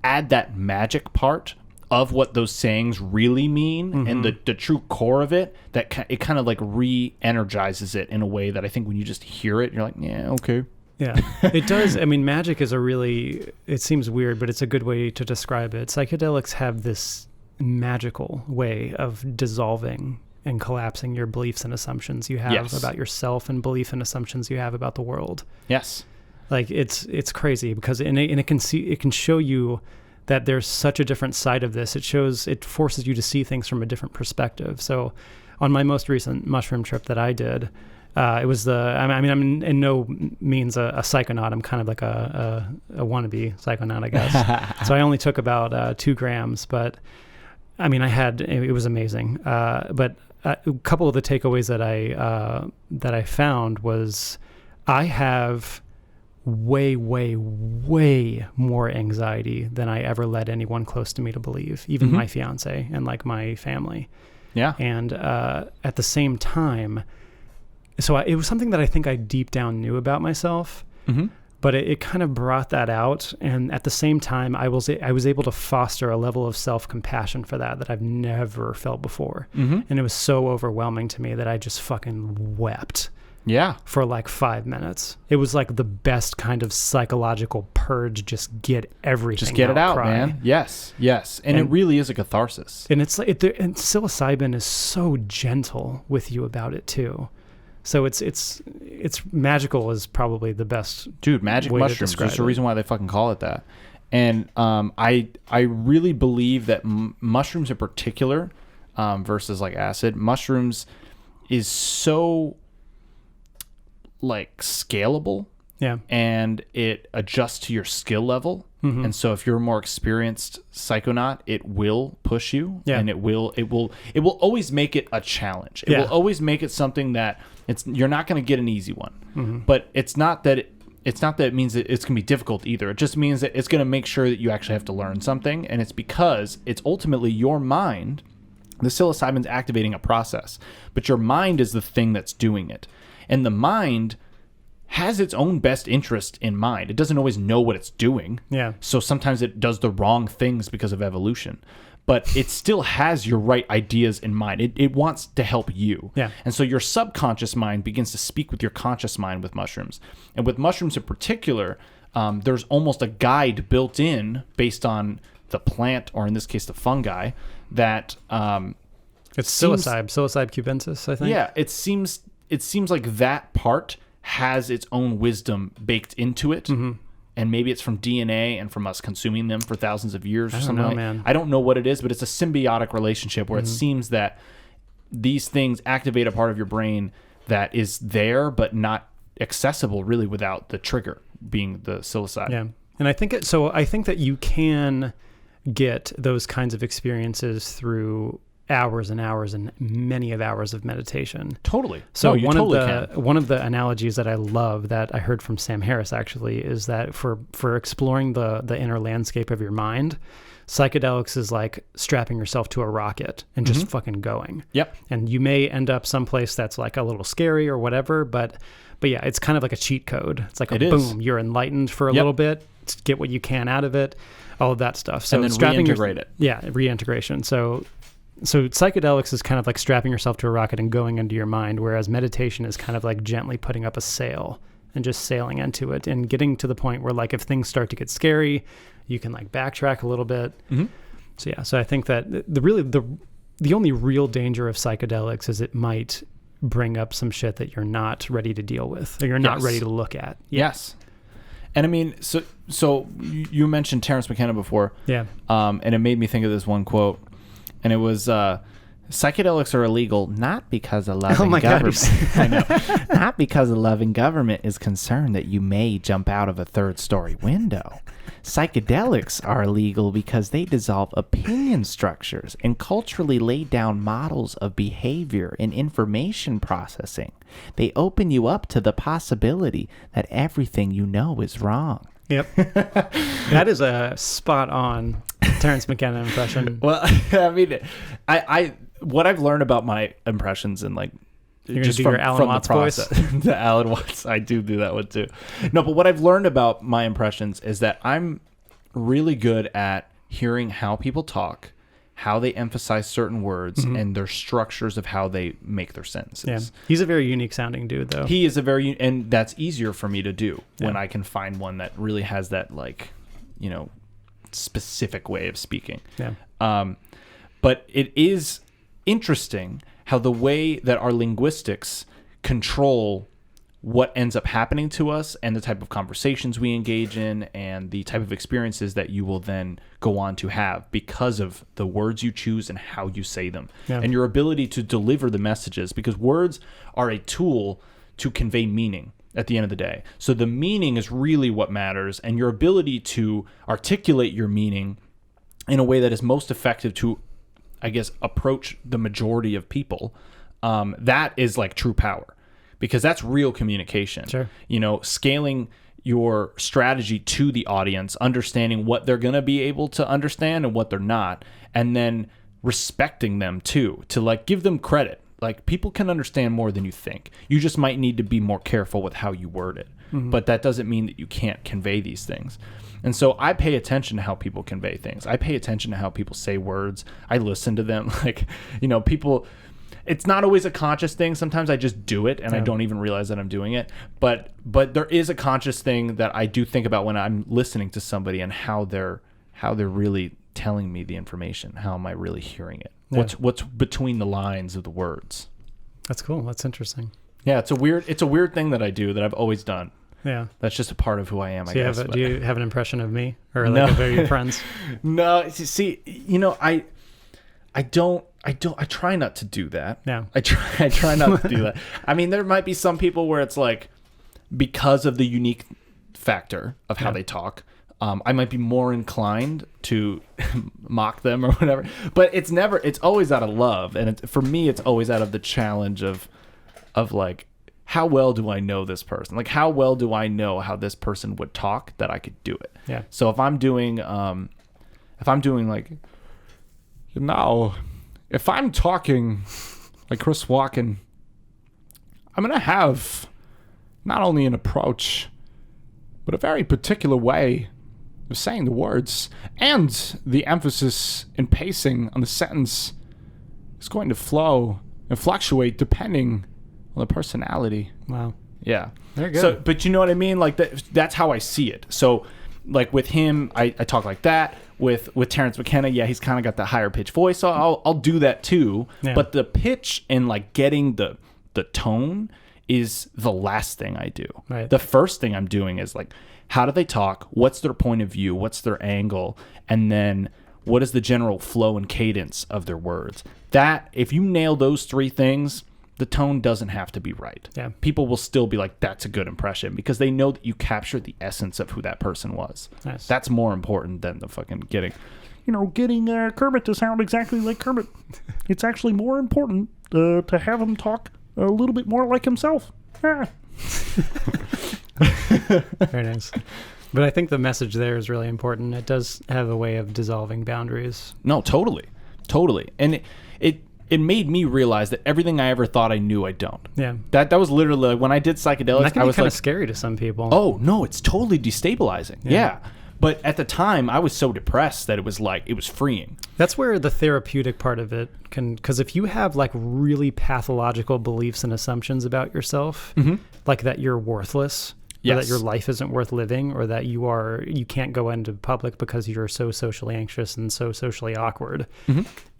add that magic part of what those sayings really mean and the true core of it, that it kind of like re-energizes it in a way that I think when you just hear it, you're like, yeah, okay. Yeah, it does. I mean, magic is it seems weird, but it's a good way to describe it. Psychedelics have this magical way of dissolving and collapsing your beliefs and assumptions you have about yourself and belief and assumptions you have about the world. Yes. Like it's crazy because it can show you that there's such a different side of this. It forces you to see things from a different perspective. So on my most recent mushroom trip that I did, it was I'm in no means a psychonaut. I'm kind of like a wannabe psychonaut, I guess. So I only took about 2 grams, but I mean, it was amazing. But a couple of the takeaways that I found was I have way, way, way more anxiety than I ever led anyone close to me to believe, even my fiance and like my family. Yeah. And at the same time, so it was something that I think I deep down knew about myself, but it kind of brought that out. And at the same time, I was able to foster a level of self-compassion for that I've never felt before. And it was so overwhelming to me that I just fucking wept. Yeah. For like 5 minutes. It was like the best kind of psychological purge. Just get everything Just get it out, cry. man. Yes. And it really is a catharsis. And it's like, and psilocybin is so gentle with you about it too. So it's magical is probably the best. Dude, magic mushrooms. There's a reason why they fucking call it that. And I really believe that mushrooms in particular, versus like acid, mushrooms is so like scalable, and it adjusts to your skill level. And so if you're a more experienced psychonaut, it will push you, and it will always make it a challenge. It will always make it something that you're not going to get an easy one. But it's not that it means that it's going to be difficult either. It just means that it's going to make sure that you actually have to learn something, and it's because it's ultimately your mind. The psilocybin's activating a process, but your mind is the thing that's doing it. And the mind has its own best interest in mind. It doesn't always know what it's doing. Yeah. So sometimes it does the wrong things because of evolution. But it still has your right ideas in mind. It wants to help you. Yeah. And so your subconscious mind begins to speak with your conscious mind with mushrooms. And with mushrooms in particular, there's almost a guide built in based on the plant, or in this case, the fungi, that... it's psilocybe cubensis, I think. Yeah, it seems like that part has its own wisdom baked into it. And maybe it's from DNA and from us consuming them for thousands of years or something. Man. I don't know what it is, but it's a symbiotic relationship where it seems that these things activate a part of your brain that is there but not accessible really without the trigger being the psilocybin. Yeah. And I think that you can get those kinds of experiences through hours and hours and many of hours of meditation. Totally. So you one totally one of the analogies that I love that I heard from Sam Harris actually is that for exploring the inner landscape of your mind, psychedelics is like strapping yourself to a rocket and just fucking going. Yep. And you may end up someplace that's like a little scary or whatever, but yeah, it's kind of like a cheat code. It's like boom, you're enlightened for a little bit, get what you can out of it, all of that stuff. So and then reintegrate it. Yeah, reintegration. So psychedelics is kind of like strapping yourself to a rocket and going into your mind, whereas meditation is kind of like gently putting up a sail and just sailing into it and getting to the point where like if things start to get scary, you can like backtrack a little bit. So yeah, so I think that the only real danger of psychedelics is it might bring up some shit that you're not ready to deal with or you're not ready to look at. Yes. And I mean, so you mentioned Terence McKenna before. Yeah. And it made me think of this one quote. And it was, psychedelics are illegal not because a loving government. I know. Not because a loving government is concerned that you may jump out of a third-story window. Psychedelics are illegal because they dissolve opinion structures and culturally lay down models of behavior and information processing. They open you up to the possibility that everything you know is wrong. Yep. That is a spot on Terence McKenna impression. Well, I mean, I what I've learned about my impressions and like you're just from Alan Watts voice. The Alan Watts, I do that one too. No, but what I've learned about my impressions is that I'm really good at hearing how people talk, how they emphasize certain words, and their structures of how they make their sentences. Yeah. He's a very unique sounding dude, though. He is and that's easier for me to do when I can find one that really has that, like, you know, specific way of speaking. Yeah. But it is interesting how the way that our linguistics control what ends up happening to us and the type of conversations we engage in and the type of experiences that you will then go on to have because of the words you choose and how you say them and your ability to deliver the messages, because words are a tool to convey meaning at the end of the day. So the meaning is really what matters, and your ability to articulate your meaning in a way that is most effective to, I guess, approach the majority of people, that is like true power. Because that's real communication. Sure. You know, scaling your strategy to the audience, understanding what they're going to be able to understand and what they're not, and then respecting them too, to like give them credit. Like, people can understand more than you think. You just might need to be more careful with how you word it. But that doesn't mean that you can't convey these things. And so I pay attention to how people convey things. I pay attention to how people say words. I listen to them. Like, you know, people, it's not always a conscious thing. Sometimes I just do it and I don't even realize that I'm doing it. But there is a conscious thing that I do think about when I'm listening to somebody and how they're really telling me the information. How am I really hearing it? Yeah. What's between the lines of the words? That's cool. That's interesting. Yeah, it's a weird thing that I do that I've always done. Yeah, that's just a part of who I am. So I guess. Do you have an impression of me, or like of your friends? No. See, you know, I try not to do that. Yeah, I try not to do that. I mean, there might be some people where it's like, because of the unique factor of how they talk, I might be more inclined to mock them or whatever. But it's always out of love, and for me, it's always out of the challenge of like, how well do I know this person? Like, how well do I know how this person would talk that I could do it? Yeah. So if I'm doing like, you know, if I'm talking like Chris Walken, I'm going to have not only an approach, but a very particular way of saying the words, and the emphasis and pacing on the sentence is going to flow and fluctuate depending on the personality. Wow. Yeah. Very good. So, but you know what I mean? Like, that's how I see it. So, like, with him, I talk like that. With Terrence McKenna, yeah, he's kind of got the higher pitch voice, so I'll do that too. Yeah. But the pitch and like getting the tone is the last thing I do. Right. The first thing I'm doing is like, how do they talk? What's their point of view? What's their angle? And then what is the general flow and cadence of their words? That, if you nail those three things, the tone doesn't have to be right. Yeah. People will still be like, that's a good impression, because they know that you captured the essence of who that person was. Nice. That's more important than the fucking getting Kermit to sound exactly like Kermit. It's actually more important to have him talk a little bit more like himself. Ah. Very nice. But I think the message there is really important. It does have a way of dissolving boundaries. No, totally. And it made me realize that everything I ever thought I knew, I don't. Yeah. That was literally like, when I did psychedelics, that can I be was kind like, of scary to some people. Oh no, it's totally destabilizing. Yeah. But at the time, I was so depressed that it was freeing. That's where the therapeutic part of it because if you have like really pathological beliefs and assumptions about yourself, like that you're worthless, or that your life isn't worth living, or that you can't go into public because you're so socially anxious and so socially awkward.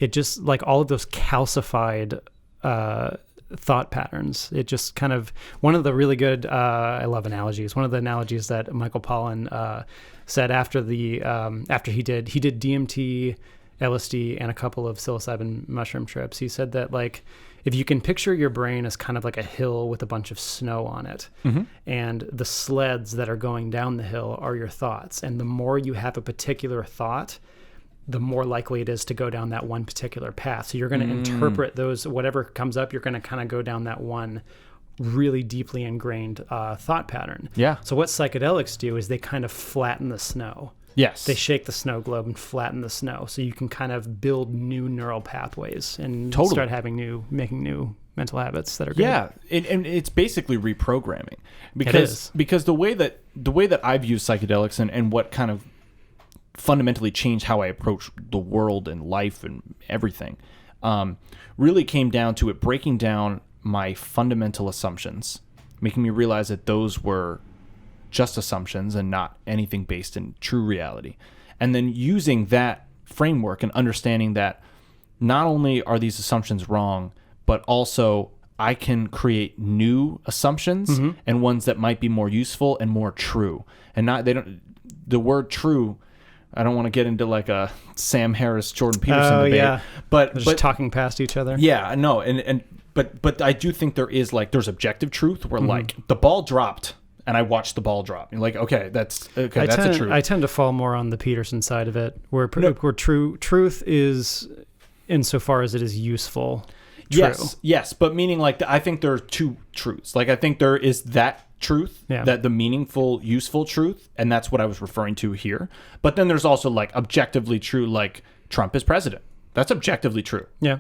It just, like, all of those calcified thought patterns, it just kind of, one of the really good, I love analogies. One of the analogies that Michael Pollan said after he did DMT, LSD, and a couple of psilocybin mushroom trips, he said that, like, if you can picture your brain as kind of like a hill with a bunch of snow on it, and the sleds that are going down the hill are your thoughts, and the more you have a particular thought, the more likely it is to go down that one particular path. So you're going to interpret those, whatever comes up, you're going to kind of go down that one really deeply ingrained thought pattern. Yeah. So what psychedelics do is they kind of flatten the snow. Yes. They shake the snow globe and flatten the snow, so you can kind of build new neural pathways and start making new mental habits that are good. Yeah, and it's basically reprogramming, because the way that I've used psychedelics and what kind of fundamentally changed how I approach the world and life and everything, really came down to it breaking down my fundamental assumptions, making me realize that those were just assumptions and not anything based in true reality. And then using that framework and understanding that not only are these assumptions wrong, but also I can create new assumptions and ones that might be more useful and more true. And the word true, I don't want to get into like a Sam Harris, Jordan Peterson debate. Yeah. But they're just talking past each other. Yeah, no, but I do think there's objective truth where like the ball dropped and I watched the ball drop. You're like, okay, that's a truth. I tend to fall more on the Peterson side of it, where truth is, insofar as it is useful. True. Yes, but meaning like I think there are two truths. Like I think there is that truth, that the meaningful, useful truth, and that's what I was referring to here. But then there's also like objectively true, like Trump is president. That's objectively true. Yeah.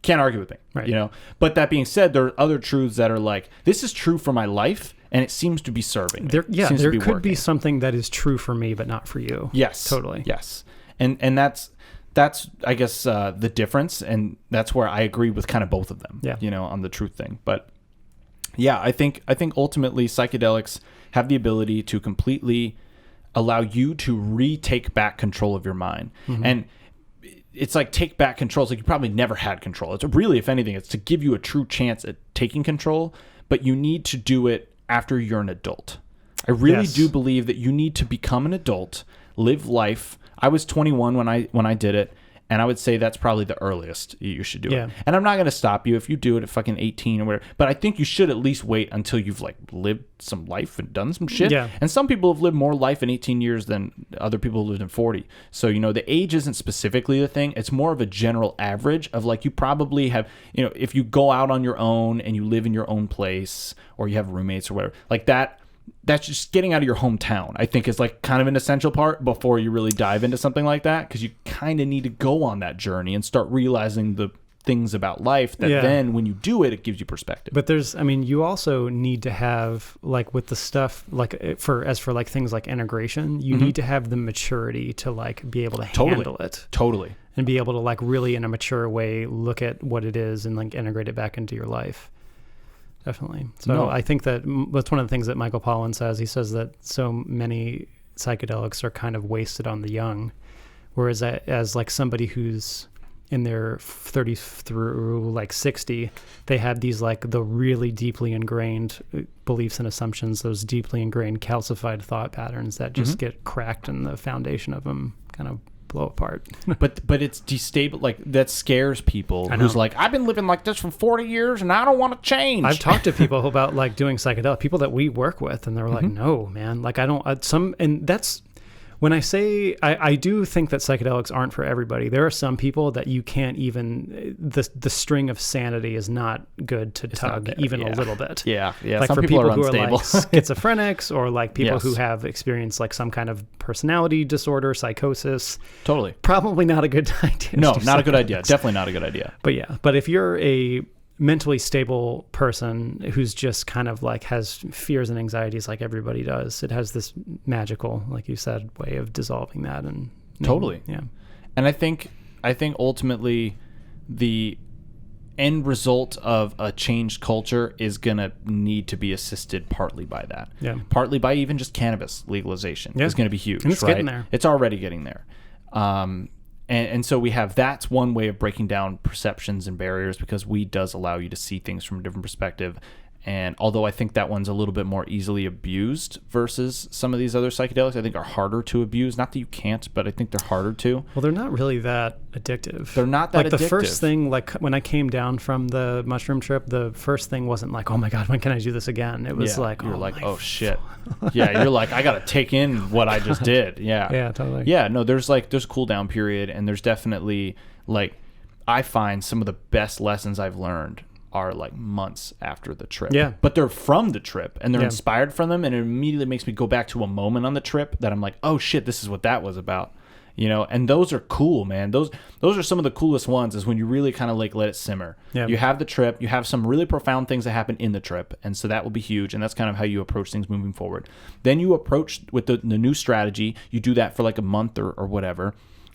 Can't argue with me, Right. you know? But that being said, there are other truths that are like, this is true for my life, and it seems to be serving me. There could working. be something that is true for me, but not for you. Yes. Totally. Yes. And that's I guess the difference, and that's where I agree with kind of both of them. Yeah. You know, on the truth thing. But yeah, I think ultimately psychedelics have the ability to completely allow you to retake back control of your mind. Mm-hmm. And it's like take back control. It's like you probably never had control. It's really, if anything, it's to give you a true chance at taking control, but you need to do it after you're an adult. I really do believe that you need to become an adult, live life. I was 21 when I did it, and I would say that's probably the earliest you should do it. And I'm not going to stop you if you do it at fucking 18 or whatever, but I think you should at least wait until you've like lived some life and done some shit. Yeah. And some people have lived more life in 18 years than other people have lived in 40. So, you know, the age isn't specifically the thing. It's more of a general average of like you probably have, you know, if you go out on your own and you live in your own place or you have roommates or whatever, like that's just getting out of your hometown, I think, is like kind of an essential part before you really dive into something like that, because you kind of need to go on that journey and start realizing the things about life that then when you do it, it gives you perspective. But you also need to have, like with the stuff, like for like things like integration, you need to have the maturity to like be able to handle it. Totally. And be able to like really in a mature way look at what it is and like integrate it back into your life. Definitely. So I think that's one of the things that Michael Pollan says. He says that so many psychedelics are kind of wasted on the young, whereas as like somebody who's in their 30s through like 60, they have these like the really deeply ingrained beliefs and assumptions, those deeply ingrained calcified thought patterns that just get cracked and the foundation of them kind of blow apart. but it's destabilizing. Like that scares people who's like, I've been living like this for 40 years and I don't want to change. I've talked to people about like doing psychedelic, people that we work with, and they're like, no, man, like I don't, and that's when I say, I do think that psychedelics aren't for everybody. There are some people that you can't even, the string of sanity is not good to tug even a little bit. Yeah. Like some for people are who unstable. are like schizophrenics or like people who have experienced like some kind of personality disorder, psychosis. Totally. Probably not a good idea. No, not a good idea. Definitely not a good idea. But if you're a mentally stable person who's just kind of like has fears and anxieties like everybody does, it has this magical, like you said, way of dissolving that. And totally. Yeah. And I think ultimately the end result of a changed culture is going to need to be assisted partly by that. Yeah. Partly by even just cannabis legalization is going to be huge. And it's getting there. It's already getting there. And so we have, that's one way of breaking down perceptions and barriers, because weed does allow you to see things from a different perspective. And although I think that one's a little bit more easily abused versus some of these other psychedelics, I think are harder to abuse. Not that you can't, but I think they're harder to. Well, they're not really that addictive. They're not that addictive. Like the first thing, like when I came down from the mushroom trip, the first thing wasn't like, oh my God, when can I do this again? It was like, you're like, oh shit. Yeah, you're like, I got to take in what I just did. Yeah. Yeah, totally. Yeah, no, there's a cool down period, and there's definitely like, I find some of the best lessons I've learned are like months after the trip. Yeah. But they're from the trip and they're inspired from them, and it immediately makes me go back to a moment on the trip that I'm like, oh shit, this is what that was about. You know, and those are cool, man. Those are some of the coolest ones, is when you really kind of like let it simmer. Yeah. You have the trip, you have some really profound things that happen in the trip, and so that will be huge, and that's kind of how you approach things moving forward. Then you approach with the new strategy, you do that for like a month or whatever,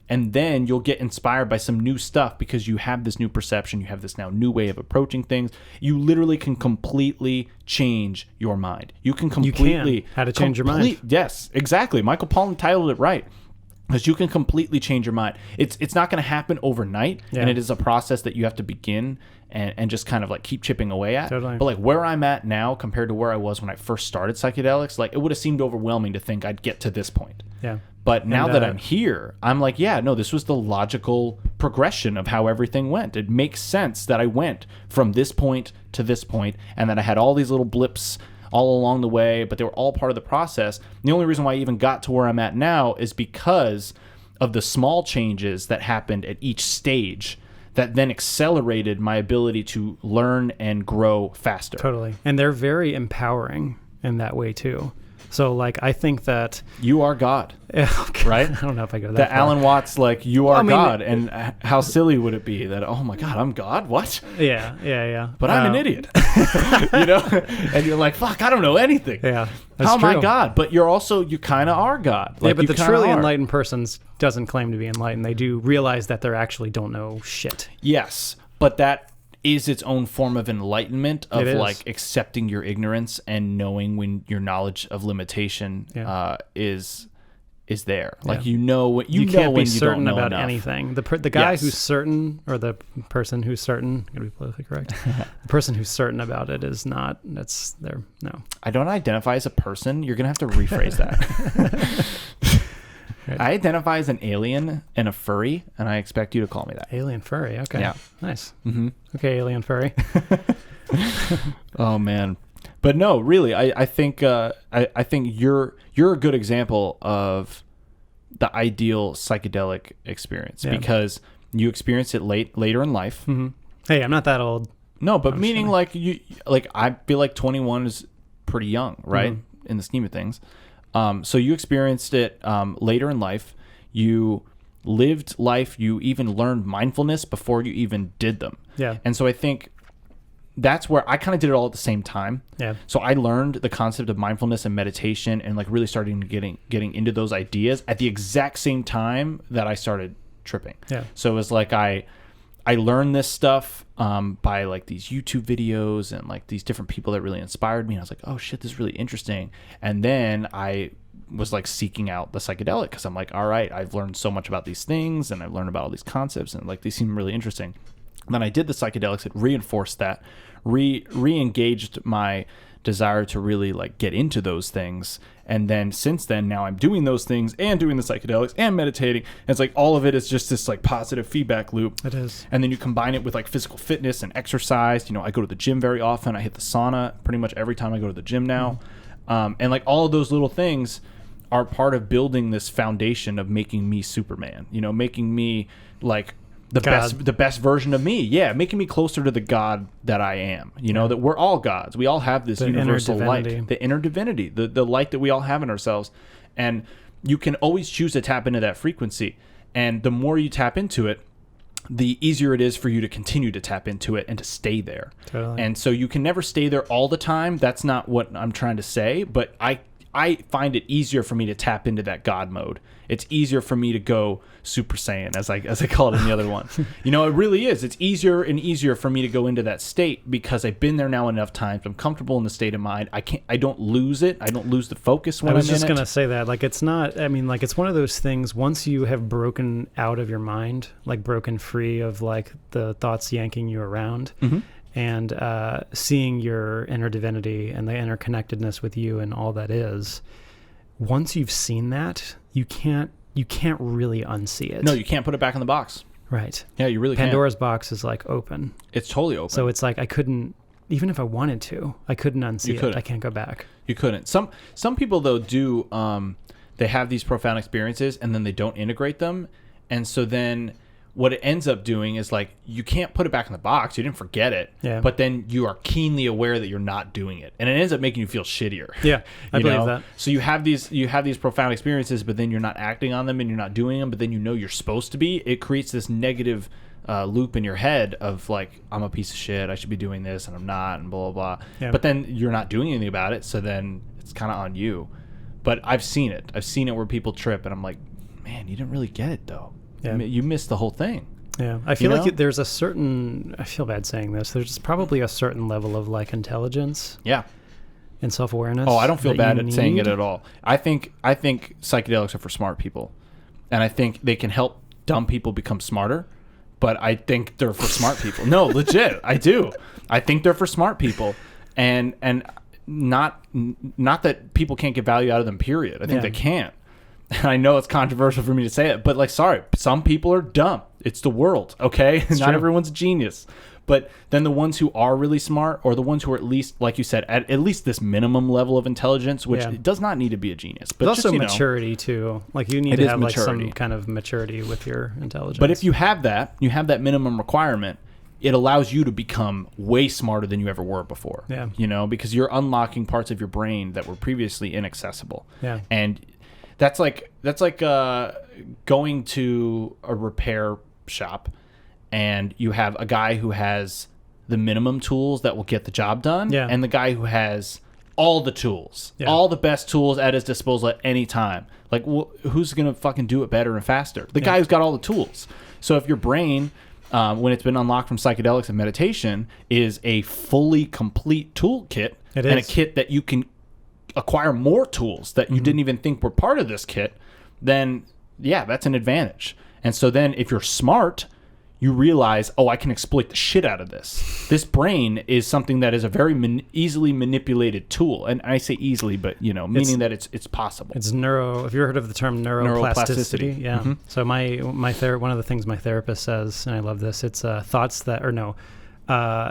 and then you'll get inspired by some new stuff because you have this new perception, you have this now new way of approaching things. You literally can completely change your mind. You can completely... How to change your mind. Yes, exactly. Michael Pollan titled it right. Because you can completely change your mind. It's not going to happen overnight, and it is a process that you have to begin and just kind of like keep chipping away at. Totally. But like where I'm at now compared to where I was when I first started psychedelics, like it would have seemed overwhelming to think I'd get to this point. Yeah. But now that I'm here, I'm like, yeah, no, this was the logical progression of how everything went. It makes sense that I went from this point to this point, and that I had all these little blips all along the way, but they were all part of the process. And the only reason why I even got to where I'm at now is because of the small changes that happened at each stage that then accelerated my ability to learn and grow faster. Totally. And they're very empowering in that way too. So like, I think that you are God, right? I don't know if I go that The far. Alan Watts, like, you are God. And how silly would it be that, oh my God, I'm God? What? Yeah. But I'm an idiot, you know? And you're like, fuck, I don't know anything. Yeah. How am I God? But you kind of are God. Like, but the truly enlightened person doesn't claim to be enlightened. They do realize that they actually don't know shit. Yes. But that is its own form of enlightenment, of like accepting your ignorance and knowing when your knowledge of limitation is there. Like, you know you know can't when be you certain don't know about enough. anything. The guy who's certain, or the person who's certain, I'm gonna be politically correct. The person who's certain about it is not. That's there. No, I don't identify as a person. You're gonna have to rephrase that. Right. I identify as an alien and a furry, and I expect you to call me that. Alien furry. Okay. Yeah. Nice. Mm-hmm. Okay, alien furry. Oh man, but no, really, I think I think you're a good example of the ideal psychedelic experience because you experience it later in life. Mm-hmm. Hey, I'm not that old. No, but meaning like I feel like 21 is pretty young, right? Mm-hmm. In the scheme of things. So you experienced it later in life. You lived life. You even learned mindfulness before you even did them. Yeah. And so I think that's where I kind of did it all at the same time. Yeah. So I learned the concept of mindfulness and meditation and like really starting to getting into those ideas at the exact same time that I started tripping. Yeah. So it was like I learned this stuff by like these YouTube videos and like these different people that really inspired me. And I was like, oh shit, this is really interesting. And then I was like seeking out the psychedelic because I'm like, all right, I've learned so much about these things and I've learned about all these concepts and like they seem really interesting. And then I did the psychedelics. It reinforced that, re-engaged my desire to really like get into those things. And then since then, now I'm doing those things and doing the psychedelics and meditating. And it's like all of it is just this like positive feedback loop. It is. And then you combine it with like physical fitness and exercise. You know, I go to the gym very often. I hit the sauna pretty much every time I go to the gym now. And like all of those little things are part of building this foundation of making me Superman, you know, making me like the best version of me. Yeah. Making me closer to the God that I am, you know, that we're all gods. We all have this universal light, the inner divinity, the light that we all have in ourselves. And you can always choose to tap into that frequency. And the more you tap into it, the easier it is for you to continue to tap into it and to stay there. Totally. And so you can never stay there all the time. That's not what I'm trying to say, but I find it easier for me to tap into that God mode. It's easier for me to go Super Saiyan, as I call it in the other one. You know, it really is. It's easier and easier for me to go into that state because I've been there now enough times. I'm comfortable in the state of mind. I don't lose it. I don't lose the focus when I'm in it. I was just going to say that. Like, it's not, I mean, like, it's one of those things, once you have broken out of your mind, like broken free of like the thoughts yanking you around, and seeing your inner divinity and the interconnectedness with you and all that is, once you've seen that, you can't really unsee it. No, you can't put it back in the box. Right. Yeah, you really can't. Pandora's box is like open. It's totally open. So it's like I couldn't, even if I wanted to, I couldn't unsee it. I can't go back. You couldn't. Some people though do. They have these profound experiences and then they don't integrate them, and so then what it ends up doing is like you can't put it back in the box. You didn't forget it, but then you are keenly aware that you're not doing it, and it ends up making you feel shittier. Yeah, I believe that. So you have these profound experiences, but then you're not acting on them and you're not doing them, but then you know you're supposed to be. It creates this negative loop in your head of like, I'm a piece of shit. I should be doing this, and I'm not, and blah blah blah. Yeah. But then you're not doing anything about it, so then it's kind of on you. But I've seen it. I've seen it where people trip, and I'm like, man, you didn't really get it though. Yeah. You missed the whole thing. Yeah. I feel like there's a certain, I feel bad saying this, there's probably a certain level of like intelligence. Yeah. And self-awareness. Oh, I don't feel bad at saying it at all. I think psychedelics are for smart people. And I think they can help dumb people become smarter, but I think they're for smart people. No, legit. I do. I think they're for smart people. And not that people can't get value out of them, period. I think they can't. And I know it's controversial for me to say it, but like, sorry, some people are dumb. It's the world, okay? Not everyone's a genius. But then the ones who are really smart, or the ones who are at least, like you said, at least this minimum level of intelligence, which it does not need to be a genius. But also maturity too. Like you need to have like some kind of maturity with your intelligence. But if you have that minimum requirement, it allows you to become way smarter than you ever were before. Yeah. You know, because you're unlocking parts of your brain that were previously inaccessible. Yeah. And that's like going to a repair shop and you have a guy who has the minimum tools that will get the job done, Yeah. and the guy who has all the tools, Yeah. all the best tools at his disposal at any time. Like, who's going to fucking do it better and faster? The guy who's got all the tools. So if your brain, when it's been unlocked from psychedelics and meditation, is a fully complete toolkit, It and a is. kit that you can acquire more tools that you didn't even think were part of this kit, then yeah, that's an advantage. And so then if you're smart, you realize, oh, I can exploit the shit out of this. This brain is something that is a very easily manipulated tool. And I say easily, but, you know, meaning that it's possible. It's have you heard of the term neuroplasticity? Yeah. Mm-hmm. So one of the things my therapist says, and I love this, it's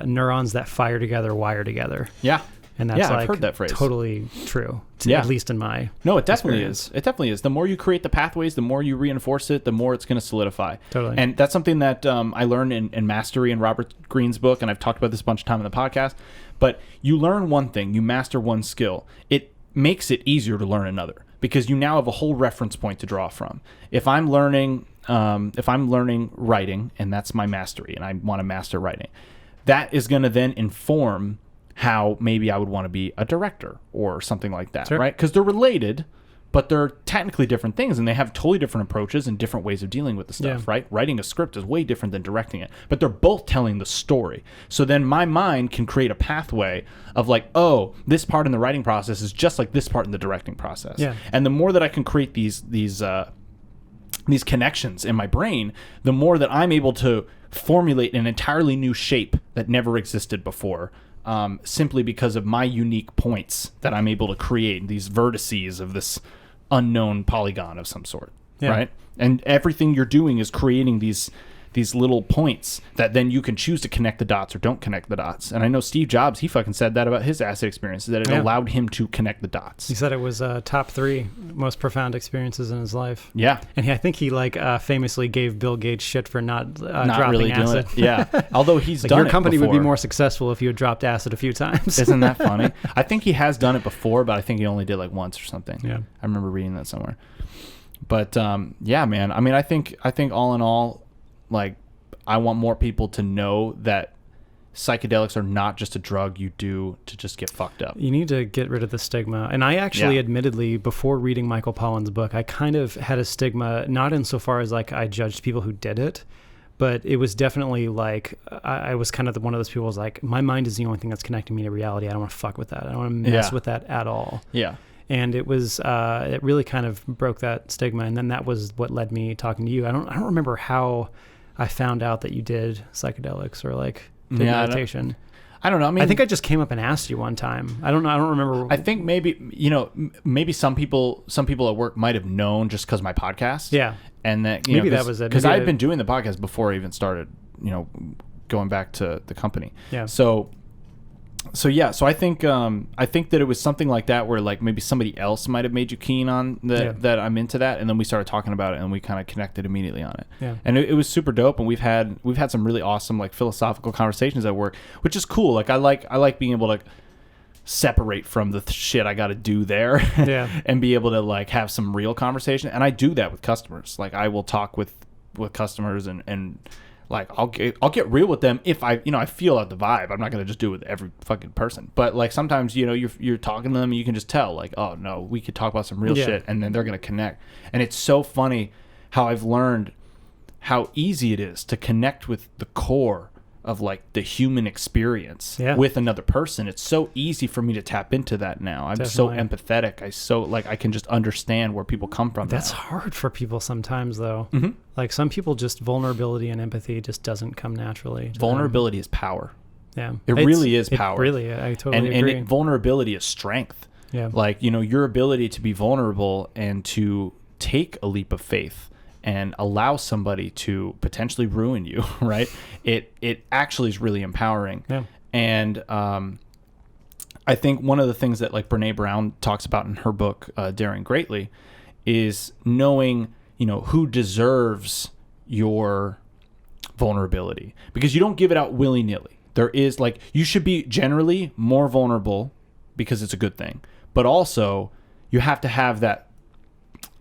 neurons that fire together wire together. Yeah. And that's I've heard that phrase. Totally true, Yeah. at least in my No, it definitely experience. is. It definitely is. The more you create the pathways, the more you reinforce it, the more it's going to solidify. Totally. And that's something that I learned in Mastery in Robert Greene's book, and I've talked about this a bunch of time in the podcast. But you learn one thing, you master one skill. It makes it easier to learn another because you now have a whole reference point to draw from. If I'm learning writing, and that's my mastery, and I want to master writing, that is going to then inform how maybe I would want to be a director or something like that, Sure. right? Because they're related, but they're technically different things, and they have totally different approaches and different ways of dealing with the stuff, Yeah. right? Writing a script is way different than directing it, but they're both telling the story. So then my mind can create a pathway of like, oh, this part in the writing process is just like this part in the directing process. Yeah. And the more that I can create these connections in my brain, the more that I'm able to formulate an entirely new shape that never existed before. Simply because of my unique points that I'm able to create, these vertices of this unknown polygon of some sort, Yeah. right? And everything you're doing is creating these little points that then you can choose to connect the dots or don't connect the dots. And I know Steve Jobs, he fucking said that about his acid experiences, that it allowed him to connect the dots. He said it was top 3 most profound experiences in his life. Yeah. And I think he famously gave Bill Gates shit for not dropping really acid. doing it. Yeah. Although he's Like done your it company would be before. more successful if you had dropped acid a few times. Isn't that funny? I think he has done it before, but I think he only did like once or something. Yeah. I remember reading that somewhere. But yeah, man. I mean, I think all in all, like, I want more people to know that psychedelics are not just a drug you do to just get fucked up. You need to get rid of the stigma. And I actually, admittedly, before reading Michael Pollan's book, I kind of had a stigma, not insofar as like I judged people who did it, but it was definitely like I was kind of one of those people who was like, my mind is the only thing that's connecting me to reality. I don't want to fuck with that. I don't want to mess with that at all. Yeah. And it was it really kind of broke that stigma. And then that was what led me talking to you. I don't remember how I found out that you did psychedelics or like did meditation. I don't know. I mean, I think I just came up and asked you one time. I don't know. I don't remember. I think maybe, maybe some people at work might have known just because my podcast. Yeah. And that, maybe that was it. Because I've been doing the podcast before I even started, going back to the company. Yeah. So I think that it was something like that where like maybe somebody else might have made you keen on that I'm into that, and then we started talking about it and we kind of connected immediately on it. Yeah. And it was super dope, and we've had some really awesome like philosophical conversations at work, which is cool. Like I like being able to separate from the shit I got to do there, and be able to like have some real conversation. And I do that with customers. Like I will talk with customers and like I'll get real with them if I feel out the vibe. I'm not gonna just do it with every fucking person, but like sometimes you're talking to them and you can just tell like, oh no, we could talk about some real shit, and then they're gonna connect. And it's so funny how I've learned how easy it is to connect with the core of like the human experience with another person. It's so easy for me to tap into that now. I'm so empathetic. I can just understand where people come from. That's hard for people sometimes though. Mm-hmm. Like some people, just vulnerability and empathy just doesn't come naturally. Vulnerability is power. Yeah. It really is power. Really, I totally agree. And vulnerability is strength. Yeah. Like, your ability to be vulnerable and to take a leap of faith and allow somebody to potentially ruin you, right? It actually is really empowering. Yeah. And I think one of the things that like Brene Brown talks about in her book, Daring Greatly, is knowing, who deserves your vulnerability, because you don't give it out willy-nilly. There is like, you should be generally more vulnerable because it's a good thing, but also you have to have that,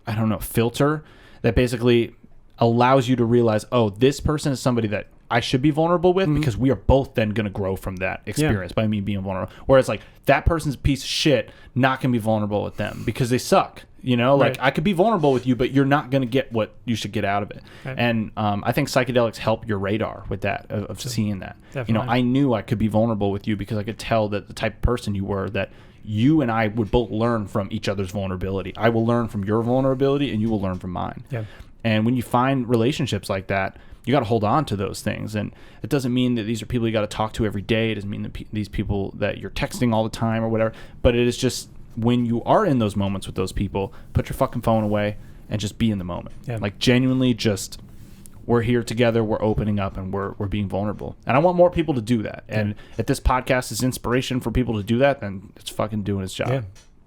I don't know, filter that basically allows you to realize, oh, this person is somebody that I should be vulnerable with, because we are both then going to grow from that experience by me being vulnerable. Whereas like, that person's a piece of shit, not going to be vulnerable with them because they suck. You know, like I could be vulnerable with you, but you're not going to get what you should get out of it. Right. And I think psychedelics help your radar with that, of seeing that. Definitely. You know, I knew I could be vulnerable with you because I could tell that the type of person you were, that you and I would both learn from each other's vulnerability. I will learn from your vulnerability and you will learn from mine. Yeah. And when you find relationships like that, you got to hold on to those things. And it doesn't mean that these are people you got to talk to every day. It doesn't mean that these people that you're texting all the time or whatever. But it is just, when you are in those moments with those people, put your fucking phone away and just be in the moment. Yeah. Like, genuinely just, we're here together, we're opening up, and we're being vulnerable. And I want more people to do that. And if this podcast is inspiration for people to do that, then it's fucking doing its job. Yeah.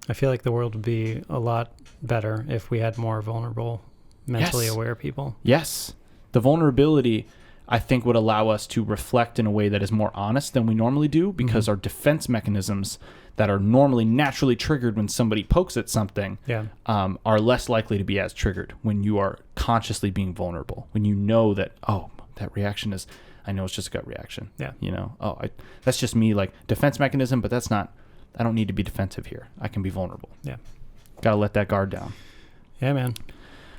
I feel like the world would be a lot better if we had more vulnerable, mentally aware people. Yes. The vulnerability, I think, would allow us to reflect in a way that is more honest than we normally do, because our defense mechanisms that are normally naturally triggered when somebody pokes at something are less likely to be as triggered when you are consciously being vulnerable, when you know that, oh, that reaction is, I know it's just a gut reaction. Yeah. You know, oh, that's just me, like, defense mechanism, but that's not, I don't need to be defensive here. I can be vulnerable. Yeah. Got to let that guard down. Yeah, man.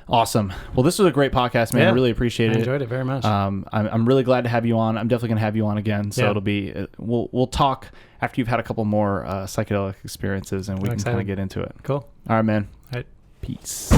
Awesome. Well, this was a great podcast, man. I really appreciate it. I enjoyed it very much. I'm really glad to have you on. I'm definitely going to have you on again. So it'll be, we'll talk after you've had a couple more psychedelic experiences, and we can kind of get into it. Cool. All right, man. All right. Peace.